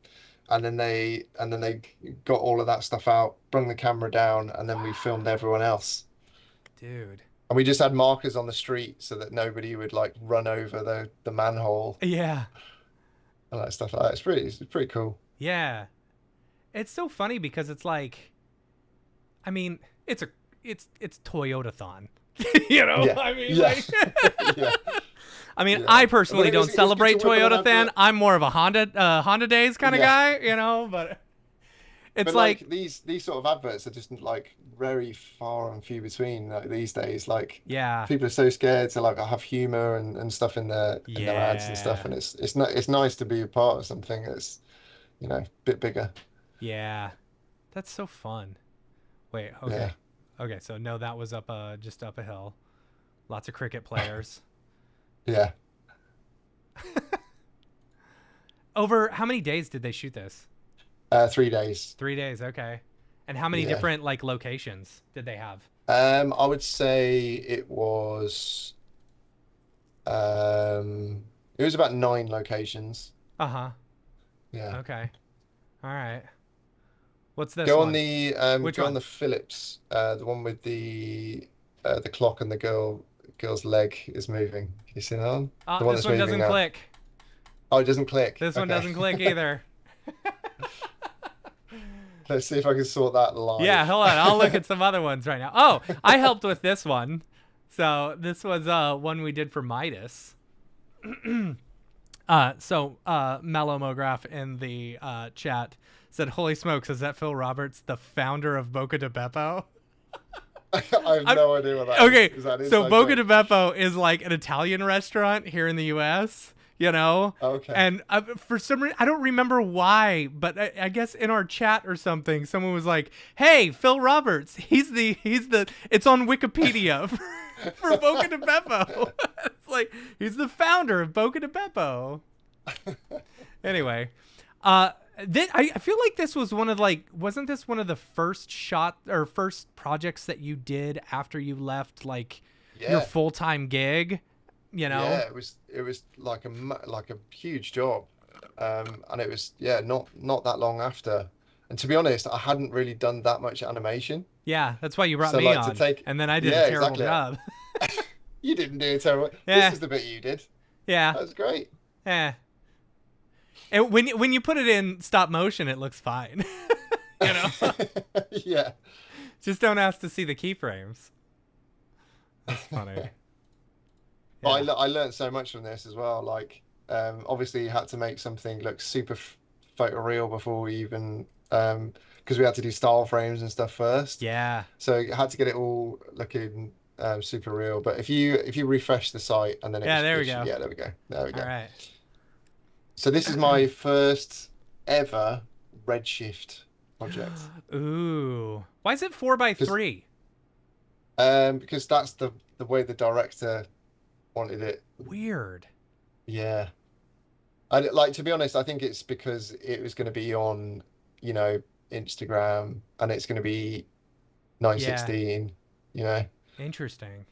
and then they got all of that stuff out, brung the camera down, and then we filmed everyone else. Dude. And we just had markers on the street so that nobody would like run over the manhole Yeah. and that stuff like that. It's pretty cool. Yeah. It's so funny because it's like, I mean, it's Toyotathon. You know? Yeah. I mean, Yeah. like, Yeah. I mean, Yeah. I But personally it was don't good celebrate to work on Toyota fan. that. I'm more of a Honda Days kind of Yeah. guy, you know, but it's But like, like these sort of adverts are just like very far and few between like these days. Like yeah. people are so scared to like have humor and stuff in their ads and stuff, Yeah. and it's nice to be a part of something that's a bit bigger. Yeah. That's so fun. Wait, okay. Yeah. Okay, so no, that was just up a hill. Lots of cricket players. Yeah. Over how many days did they shoot this? 3 days. 3 days, okay. And how many Yeah. different like locations did they have? I would say it was about 9 locations. Uh-huh. Yeah. Okay. All right. What's this Go one? on the Which go on one? the Phillips, the one with the clock and the girl's leg is moving. You see that one? The one This that's one moving doesn't now. click. Oh, it doesn't click. This one Okay. doesn't click either. Let's see if I can sort that live. Yeah, hold on. I'll look at some other ones right now. Oh, I helped with this one. So this was one we did for Midas. Mellowmograph in the chat said, "Holy smokes, is that Phil Roberts, the founder of Boca de Beppo?" I have no idea what that is. Okay, Is that so inside Boca de joke? Beppo is like an Italian restaurant here in the U.S., you know? Okay. And for some reason, I don't remember why, but I guess in our chat or something, someone was like, "Hey, Phil Roberts, it's on Wikipedia for Boca de Beppo." It's like, he's the founder of Boca de Beppo. Anyway, I feel like this was wasn't this one of the first first projects that you did after you left like your Yeah. full-time gig, you know? Yeah, it was like a huge job, and it was not that long after. And to be honest, I hadn't really done that much animation. Yeah, that's why you brought So, me like, to on, take- and then I did Yeah, a terrible exactly. job. You didn't do it terrible. Yeah. This is the bit you did. Yeah, That was great. yeah. And when you put it in stop motion, it looks fine. You know, Yeah. just don't ask to see the keyframes. That's funny. But Yeah. I learned so much from this as well. Like, obviously, you had to make something look super photoreal before we even, because we had to do style frames and stuff first. Yeah. So you had to get it all looking super real. But if you refresh the site and then Yeah, there we go. Yeah, there we go. There we go. All right. So this is my first ever Redshift project. Ooh. Why is it 4x3? Because that's the way the director wanted it. Weird. Yeah. like, to be honest, I think it's because it was going to be on, you know, Instagram, and it's going to be Yeah, 916, you know. interesting.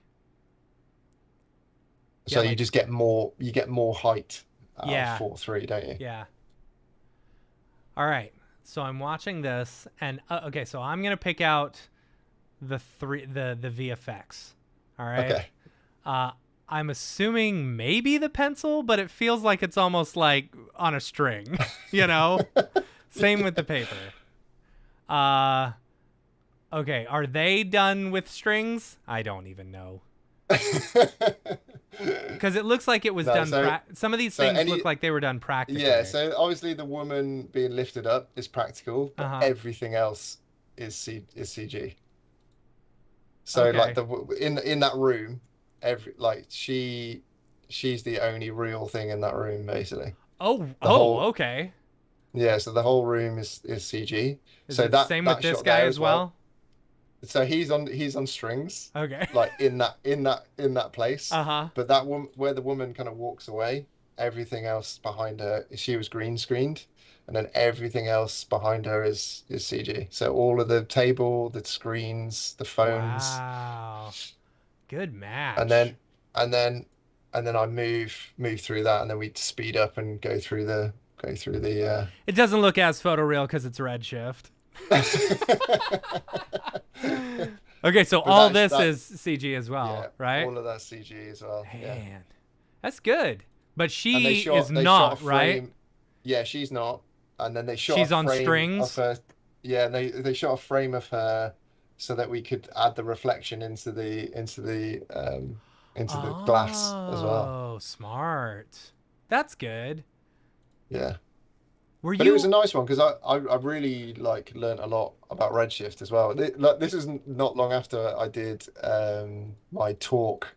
Yeah, So you like just get more, you get more height out of yeah, 4.3, don't you? yeah. All right. So I'm watching this, and okay, so I'm gonna pick out the VFX. All right. Okay. Uh, I'm assuming maybe the pencil, but it feels like it's almost like on a string. You know. Same with the paper. Uh, okay. Are they done with strings? I don't even know. Because it looks like it was No, done. so Some of these so things any look like they were done yeah, practically. so obviously the woman being lifted up is practical, Uh but huh. everything else is CG. So like Okay. the in that room, every like she's the only real thing in that room basically. Oh. The Oh. whole Okay. Yeah, so the whole room is CG. Is So it the same with that this shot guy there as as well. well? So he's on strings, Okay. like in that place. Uh huh. But that one where the woman kind of walks away, everything else behind her, she was green screened, and then everything else behind her is CG. So all of the table, the screens, the phones, Wow. Good and match. then and then and then I move through that, and then we speed up and go through the. It doesn't look as photoreal because it's Redshift. Okay, so But all this that is CG as well, yeah, right? all of that CG as well. Yeah. Man, that's good. But And she is they shot a not, right? frame. Yeah, she's not. And then they shot a She's on frame of strings. her. Yeah, and they shot a frame of her so that we could add the reflection into the glass as well. Oh, smart. That's good. Yeah. Were But it was a you? nice one because I really like learned a lot about Redshift as well. This is not long after I did my talk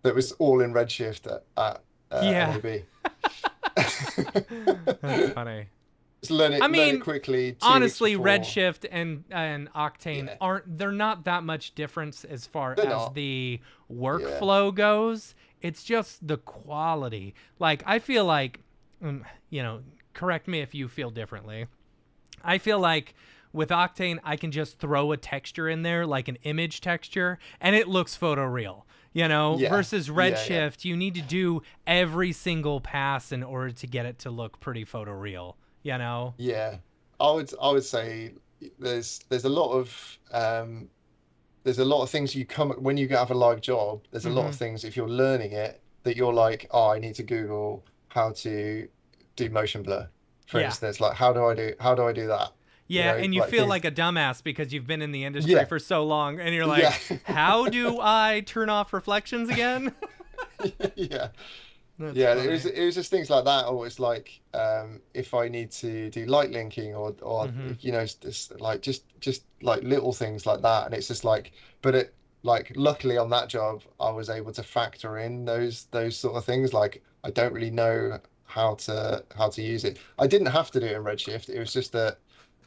that was all in Redshift at Yeah, NAB. that's funny. Just I learn it mean, quickly 2 weeks honestly, before. Redshift and Octane Yeah, aren't they're not that much difference as far they're as not. the Yeah, workflow goes. It's just the quality. Like I feel like, you know, correct me if you feel differently. I feel like with Octane, I can just throw a texture in there, like an image texture, and it looks photoreal. You know, yeah, versus yeah. Redshift, you need to do every single pass in order to get it to look pretty photoreal. You know? Yeah. I would say there's a lot of there's a lot of things you come when you have a live job. There's a lot Mm-hmm. of things if you're learning it that you're like, oh, I need to Google how to do motion blur, for Yeah. instance. Like, how do I do that? You Yeah, know, and you like feel things. like a dumbass because you've been in the industry Yeah, for so long and you're yeah, like, how do I turn off reflections again? yeah. That's Yeah, funny. it was just things like that, or it's like if I need to do light linking, or Mm-hmm. you know, like just like little things like that, and it's just like, but it like luckily on that job I was able to factor in those sort of things. Like I don't really know how to use it. I didn't have to do it in Redshift. It was just that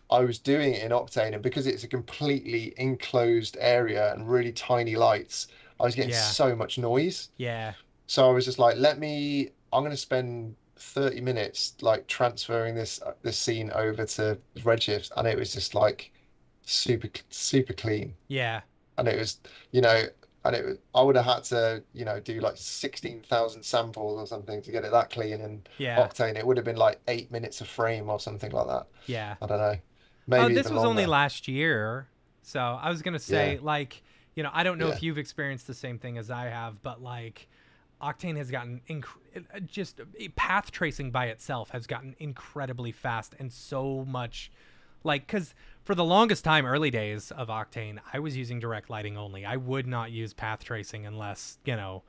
I was doing it in Octane, and because it's a completely enclosed area and really tiny lights, I was getting Yeah. so much noise. Yeah. So I was just like, I'm going to spend 30 minutes like transferring this scene over to Redshift. And it was just like super clean. Yeah. And it was, you know, I would have had to, you know, do like 16,000 samples or something to get it that clean. And Yeah. Octane, it would have been like 8 minutes a frame or something like that. Yeah. I don't know, Oh, maybe this even was only longer. last year. So I was going to Yeah. say, like, you know, I don't know Yeah. if you've experienced the same thing as I have, but like, Octane has gotten just path tracing by itself has gotten incredibly fast and so much like because for the longest time early days of Octane I was using direct lighting only. I would not use path tracing unless you know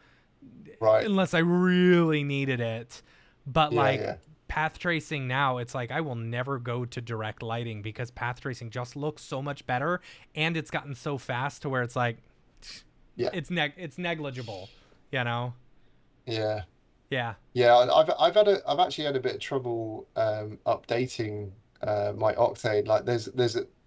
Right. unless I really needed it. But Yeah. like Yeah. path tracing now, it's like I will never go to direct lighting because path tracing just looks so much better, and it's gotten so fast to where it's like Yeah. it's negligible, you know? Yeah. Yeah. Yeah, I've actually had a bit of trouble updating my Octane. Like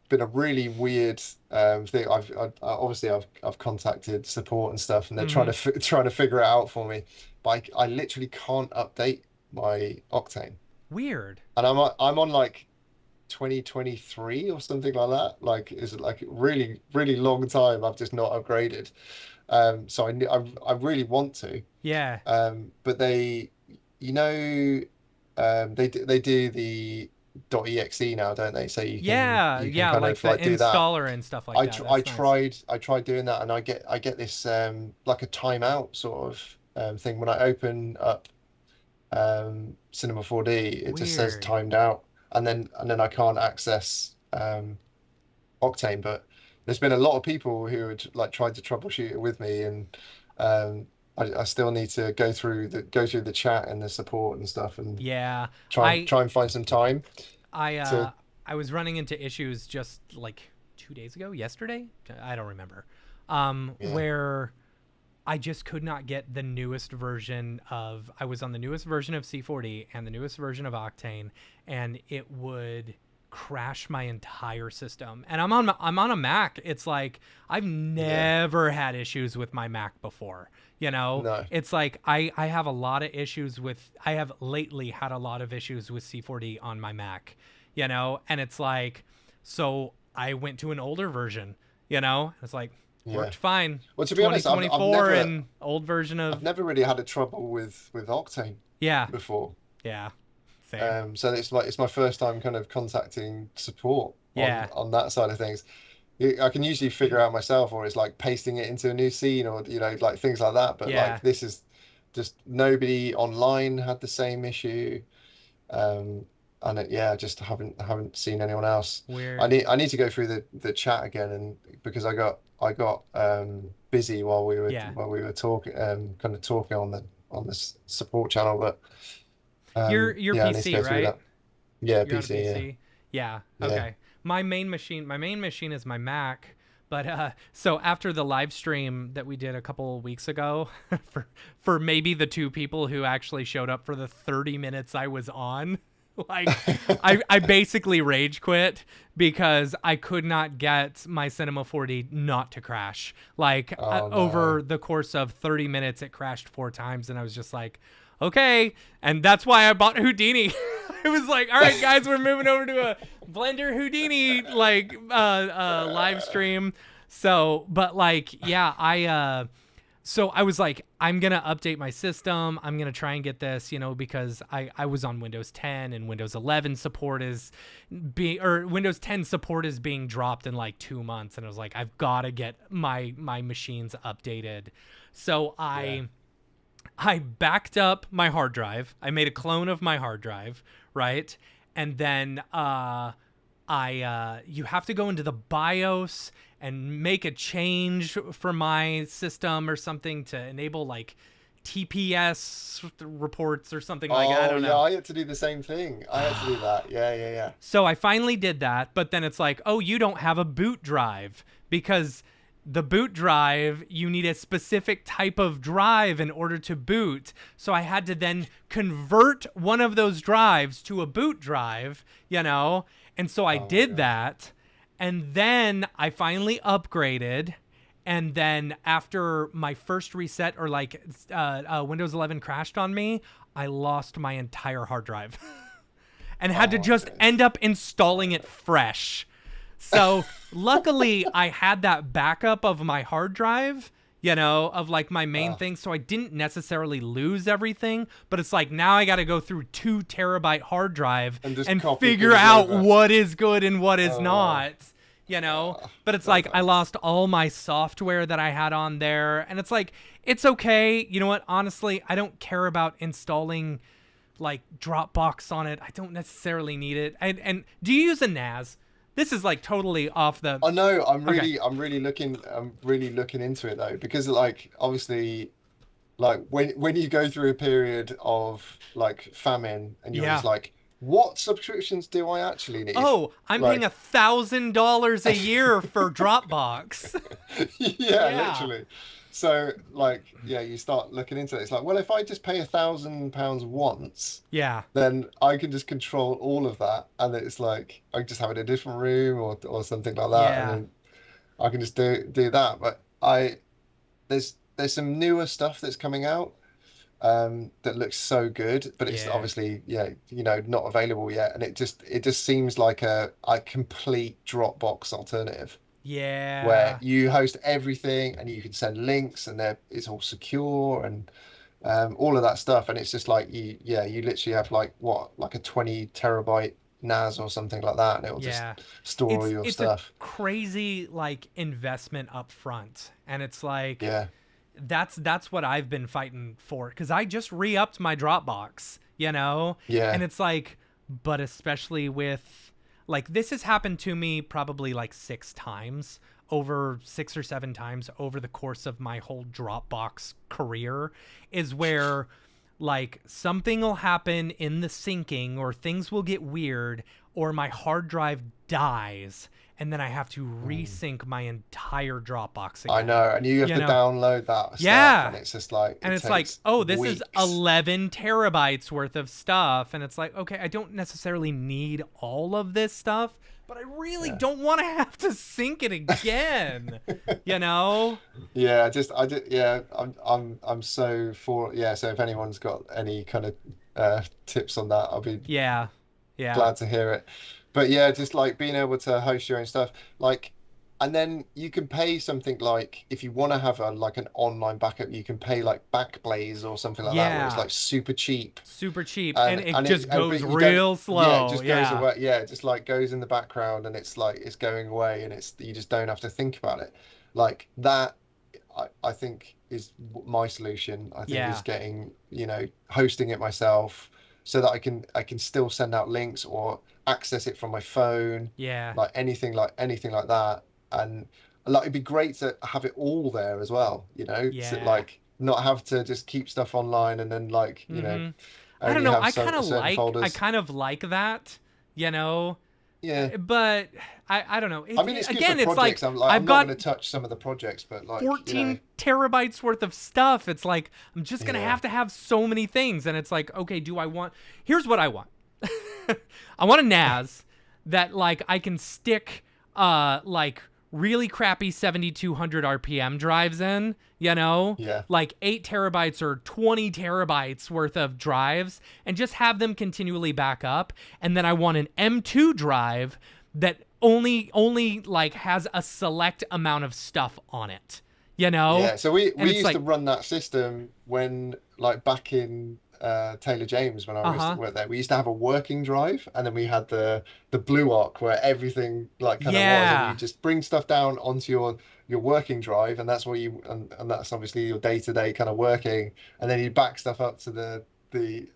been a really weird thing. Obviously I've contacted support and stuff, and they're Mm-hmm. trying to trying to figure it out for me. But I literally can't update. my Octane, Weird. and I'm on like 2023 or something like that. Like is like really really long time. I've just not upgraded. So I really want to. Yeah. But you know, they do the .exe now, don't they? So Yeah, you can yeah, kind like of the like do that. installer and stuff like that. I That's nice. tried doing that, and I get this like a timeout sort of thing when I open up Cinema 4D. It just says Weird. timed out, and then I can't access Octane. But there's been a lot of people who had like tried to troubleshoot it with me, and I still need to go through the chat and the support and stuff, and Yeah. try and I try and find some time I to. I was running into issues just like 2 days ago, yesterday. I don't remember. Yeah, Where I just could not get the newest version of. I was on the newest version of C40 and the newest version of Octane, and it would crash my entire system. And I'm on a Mac. It's like I've yeah, never had issues with my Mac before. You know, no, it's like I have a lot of issues with. I have lately had a lot of issues with C40 on my Mac. You know, and it's like, so I went to an older version. You know, it's like yeah. worked fine. Well, to be honest, I've 2024 never and old version I've of. never really had a trouble with Octane Yeah, before. yeah, same. So it's my first time kind of contacting support on Yeah, on that side of things. I can usually figure out myself, or it's like pasting it into a new scene, or like things like that. But yeah, like this is just nobody online had the same issue, um, and yeah, I just haven't seen anyone else. I weird. need to go through the chat again, and because I got busy Yeah, while we were talking, kind of talking on the support channel, but your yeah, I need to PC, go through right? that. Yeah, You're on a PC, yeah, PC. Yeah. yeah. Okay. My main machine is my Mac. But so after the live stream that we did a couple weeks ago, for maybe the two people who actually showed up for the 30 minutes I was on, like I basically rage quit because I could not get my Cinema 4D not to crash. Like Oh no. over the course of 30 minutes, it crashed 4 times, and I was just like, okay. And that's why I bought Houdini. It was like, all right, guys, we're moving over to a Blender Houdini like live stream. So, but like, yeah, so I was like, I'm gonna update my system. I'm gonna try and get this, because I was on Windows 10 and Windows 11 support is Windows 10 support is being dropped in like 2 months, and I was like, I've got to get my machines updated. So Yeah. I backed up my hard drive. I made a clone of my hard drive, right? And then you have to go into the BIOS and make a change for my system or something to enable like TPS reports or something like that. I Oh don't yeah, know. I had to do the same thing. I had to do that. Yeah, yeah, yeah. So I finally did that, but then it's like, oh, you don't have a boot drive because the boot drive, you need a specific type of drive in order to boot. So I had to then convert one of those drives to a boot drive, And so I Oh my did God. that. And then I finally upgraded. And then after my first reset or like Windows 11 crashed on me, I lost my entire hard drive and had Oh to my just days. end up installing it fresh. So luckily I had that backup of my hard drive, of like my main Ah, thing. So I didn't necessarily lose everything, but it's like now I got to go through 2 terabyte hard drive and just and copy figure things out over. what is good and what is Oh, not, you know? But it's that like I sucks. lost all my software that I had on there. And it's like, it's okay. You know what? Honestly, I don't care about installing like Dropbox on it. I don't necessarily need it. And do you use a NAS? This is like totally off the. I know. Okay. I'm really looking into it though, because like obviously, like when you go through a period of like famine, and you're Yeah. just like, what subscriptions do I actually need? Oh, I'm paying Like, $1,000 a year for Dropbox. yeah, Yeah. literally. So like, yeah, you start looking into it. It's like, well, if I just pay £1,000 once, Yeah. then I can just control all of that, and it's like I just have it in a different room or something like that, and Yeah. then I can just do that. But there's some newer stuff that's coming out, that looks so good, but it's Yeah. obviously, yeah, not available yet, and it just seems like a complete Dropbox alternative where Yeah. you host everything and you can send links and it's all secure and all of that stuff, and it's just like you literally have like a 20 terabyte NAS or something like that, and it'll just Yeah. store all your It's a stuff. crazy like investment up front. And it's like Yeah, that's what I've been fighting for, cuz I just re-upped my Dropbox, you know? And yeah, it's like, but especially with like, this has happened to me probably like 6 or 7 times over the course of my whole Dropbox career, is where like something will happen in the syncing, or things will get weird, or my hard drive dies, and then I have to resync my entire Dropbox I again. know, and you have You to know? download that stuff, Yeah. and it's just like And it it's like, takes oh, this is weeks. 11 terabytes worth of stuff. And it's like, okay, I don't necessarily need all of this stuff, but I really Yeah. don't want to have to sync it again. You know? Yeah, I did. Yeah, I'm so for. Yeah, so if anyone's got any kind of tips on that, I'll be Yeah. Yeah. glad to hear it. But yeah, just like being able to host your own stuff, like, and then you can pay something like if you want to have like an online backup, you can pay like Backblaze or something like that, where it's Yeah. like super cheap, Super cheap. And and it just goes but you don't. real Yeah, it slow. just goes Yeah. away. Yeah, it just like goes in the background, and it's like it's going away, and it's you just don't have to think about it, like that. I think is my solution. I think is Yeah. getting, hosting it myself so that I can still send out links or access it from my phone, Yeah. like anything like that. And like it'd be great to have it all there as well, to Yeah. like not have to just keep stuff online and then like, Mm-hmm. I don't only know. have some certain I folders. kind of like that, you know? Yeah. But I don't know. I mean, it's good for Again, it's like projects. I'm I've not got going to touch some of the projects, but like, 14 terabytes worth of stuff. It's like I'm just going yeah, to have so many things. And it's like, okay, here's what I want. I want a NAS that like I can stick like really crappy 7200 RPM drives in, yeah, like 8 terabytes or 20 terabytes worth of drives, and just have them continually back up. And then I want an M2 drive that only like has a select amount of stuff on it, yeah. So we And we it's used to like, run that system when like back in Taylor James when I used to uh-huh. work there. We used to have a working drive, and then we had the Blue Arc where everything like kind of was, and you Yeah. just bring stuff down onto your working drive, and that's what and that's obviously your day-to-day kind of working, and then you back stuff up to the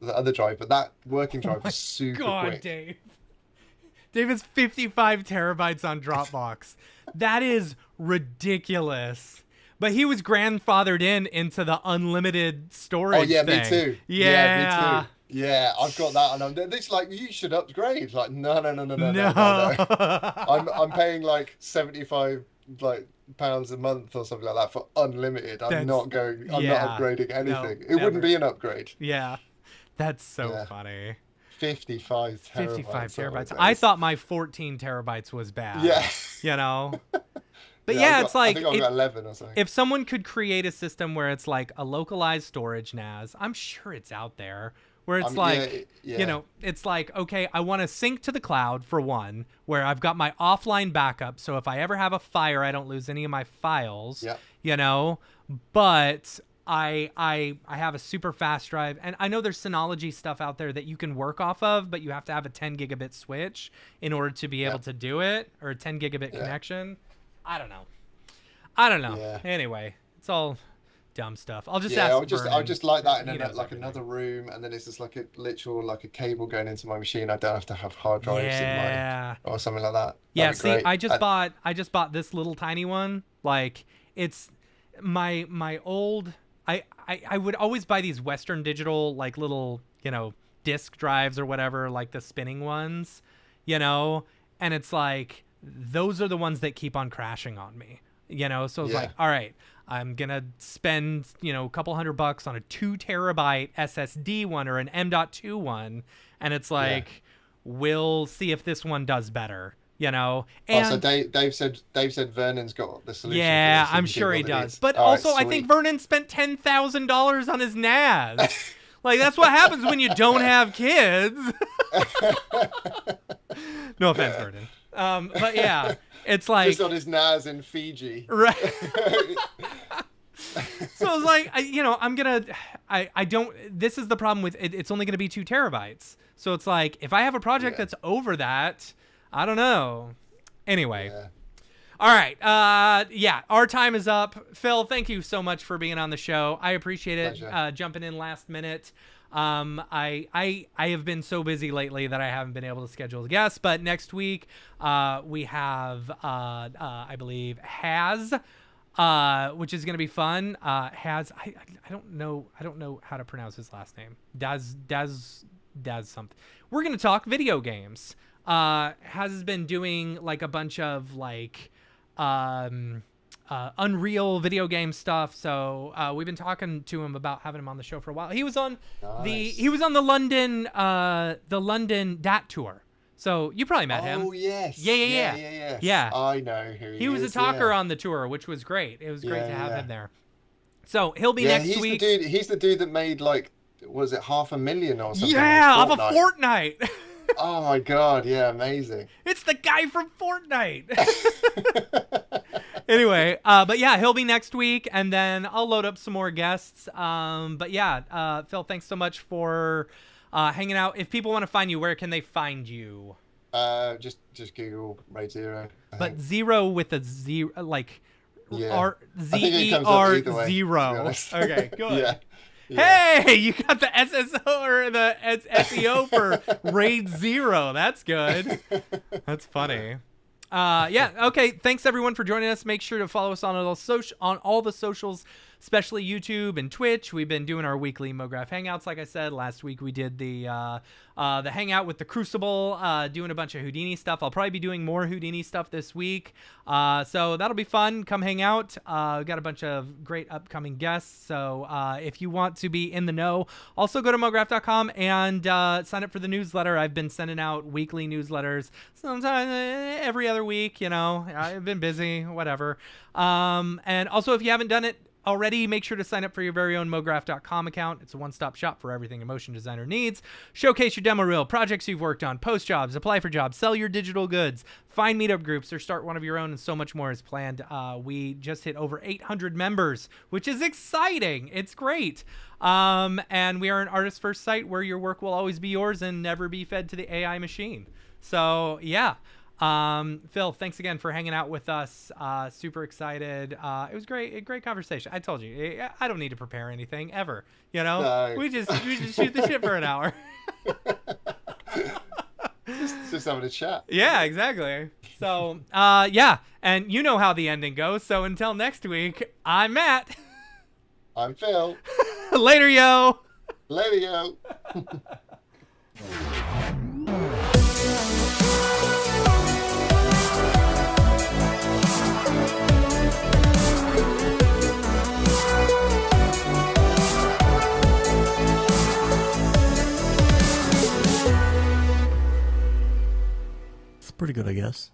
other drive. But that working Oh drive my was super God, quick. Dave. Dave has 55 terabytes on Dropbox. That is ridiculous. But he was grandfathered into the unlimited Oh storage yeah, me thing. too. Yeah, me Yeah. too. Yeah, I've got that, and it's like you should upgrade. Like no, no, no, no, no, no, no, No. no. I'm paying like 75 like pounds a month or something like that for unlimited. That's I'm not yeah. upgrading No, anything. It wouldn't never. be an upgrade. Yeah. That's so Yeah, funny. 55 55 terabytes. Oh my terabytes. I days. thought my 14 terabytes was bad, Yeah. you know? But Yeah, yeah, it's I like think I've got 11 or something. if someone could create a system where it's like a localized storage NAS, I'm sure it's out there, where it's like, Yeah. it's like, okay, I want to sync to the cloud for one, where I've got my offline backup. So if I ever have a fire, I don't lose any of my files, Yeah. but I have a super fast drive, and I know there's Synology stuff out there that you can work off of, but you have to have a 10 gigabit switch in order to be able Yeah. to do it, or a 10 gigabit Yeah. connection. I don't know. Yeah. Anyway, it's all dumb stuff. I'll just Yeah, ask I would just like that in He knows like everything. another room, and then it's just like a literal like a cable going into my machine. I don't have to have hard drives in my Yeah. or something like that. Yeah, That'd be see, great. I just bought this little tiny one. Like, it's my old I would always buy these Western Digital like little, disc drives or whatever, like the spinning ones, and it's like those are the ones that keep on crashing on me. So it's Yeah. like, all right, I'm gonna spend a couple $100 on a 2 terabyte SSD one or an M.2 one, and it's like, we'll see if this one does better, you know. Oh, so And Dave said Vernon's got the solution for yeah, this, so I'm you sure think he what it does. is. But All right, also, I think sweet. Vernon spent $10,000 on his NAS. Like, that's what happens when you don't have kids. No offense, Vernon. But yeah, it's like Just on his NAS in Fiji. right. So I was like, I don't. This is the problem with it. It's only gonna be 2 terabytes. So it's like, if I have a project Yeah. that's over that, I don't know. Anyway. Yeah. All right. Yeah, our time is up. Phil, thank you so much for being on the show. I appreciate it. Pleasure. Jumping in last minute. I have been so busy lately that I haven't been able to schedule the guests, but next week we have I believe Has, which is gonna be fun. Has I don't know how to pronounce his last name. Daz something. We're gonna talk video games. Has been doing like a bunch of like Unreal video game stuff. So we've been talking to him about having him on the show for a while. He was on the London DAT tour. So you probably met him. Oh yes. Yeah. Yeah. I know who he is. He was a talker yeah. on the tour, which was great. It was great to have Yeah. him there. So he'll be Yeah, next week. He's the dude that made like, was it 500,000 or something? Yeah, on of a Fortnite. Oh my god, yeah, amazing. It's the guy from Fortnite. Anyway, but yeah, he'll be next week, and then I'll load up some more guests. But yeah, Phil, thanks so much for hanging out. If people want to find you, where can they find you? Just Google Raidzer0. But zero with a zero, like Yeah. I think it ZER comes up either way, to be 0. honest. Okay, good. Yeah. Hey, you got the SSO or the SEO for Raid0. That's good. That's funny. Yeah. Okay. Thanks everyone for joining us. Make sure to follow us on all the socials, especially YouTube and Twitch. We've been doing our weekly MoGraph Hangouts. Like I said, last week we did the hangout with the Crucible, doing a bunch of Houdini stuff. I'll probably be doing more Houdini stuff this week. So that'll be fun. Come hang out. We've got a bunch of great upcoming guests. So if you want to be in the know, also go to MoGraph.com and sign up for the newsletter. I've been sending out weekly newsletters, sometimes every other week. You know, I've been busy, whatever. And also, if you haven't done it already, make sure to sign up for your very own MoGraph.com account. It's a one-stop shop for everything a motion designer needs. Showcase your demo reel, projects you've worked on, post jobs, apply for jobs, sell your digital goods, find meetup groups, or start one of your own, and so much more is planned. We just hit over 800 members, which is exciting. It's great. And we are an artist-first site where your work will always be yours and never be fed to the AI machine. So, yeah. Phil, thanks again for hanging out with us. Super excited. It was a great conversation. I told you, I don't need to prepare anything ever. You know, No. we just shoot the shit for an hour. just having a chat. Yeah, exactly. So, yeah, and you know how the ending goes. So until next week, I'm Matt. I'm Phil. Later, yo. Later, yo. It's pretty good, I guess.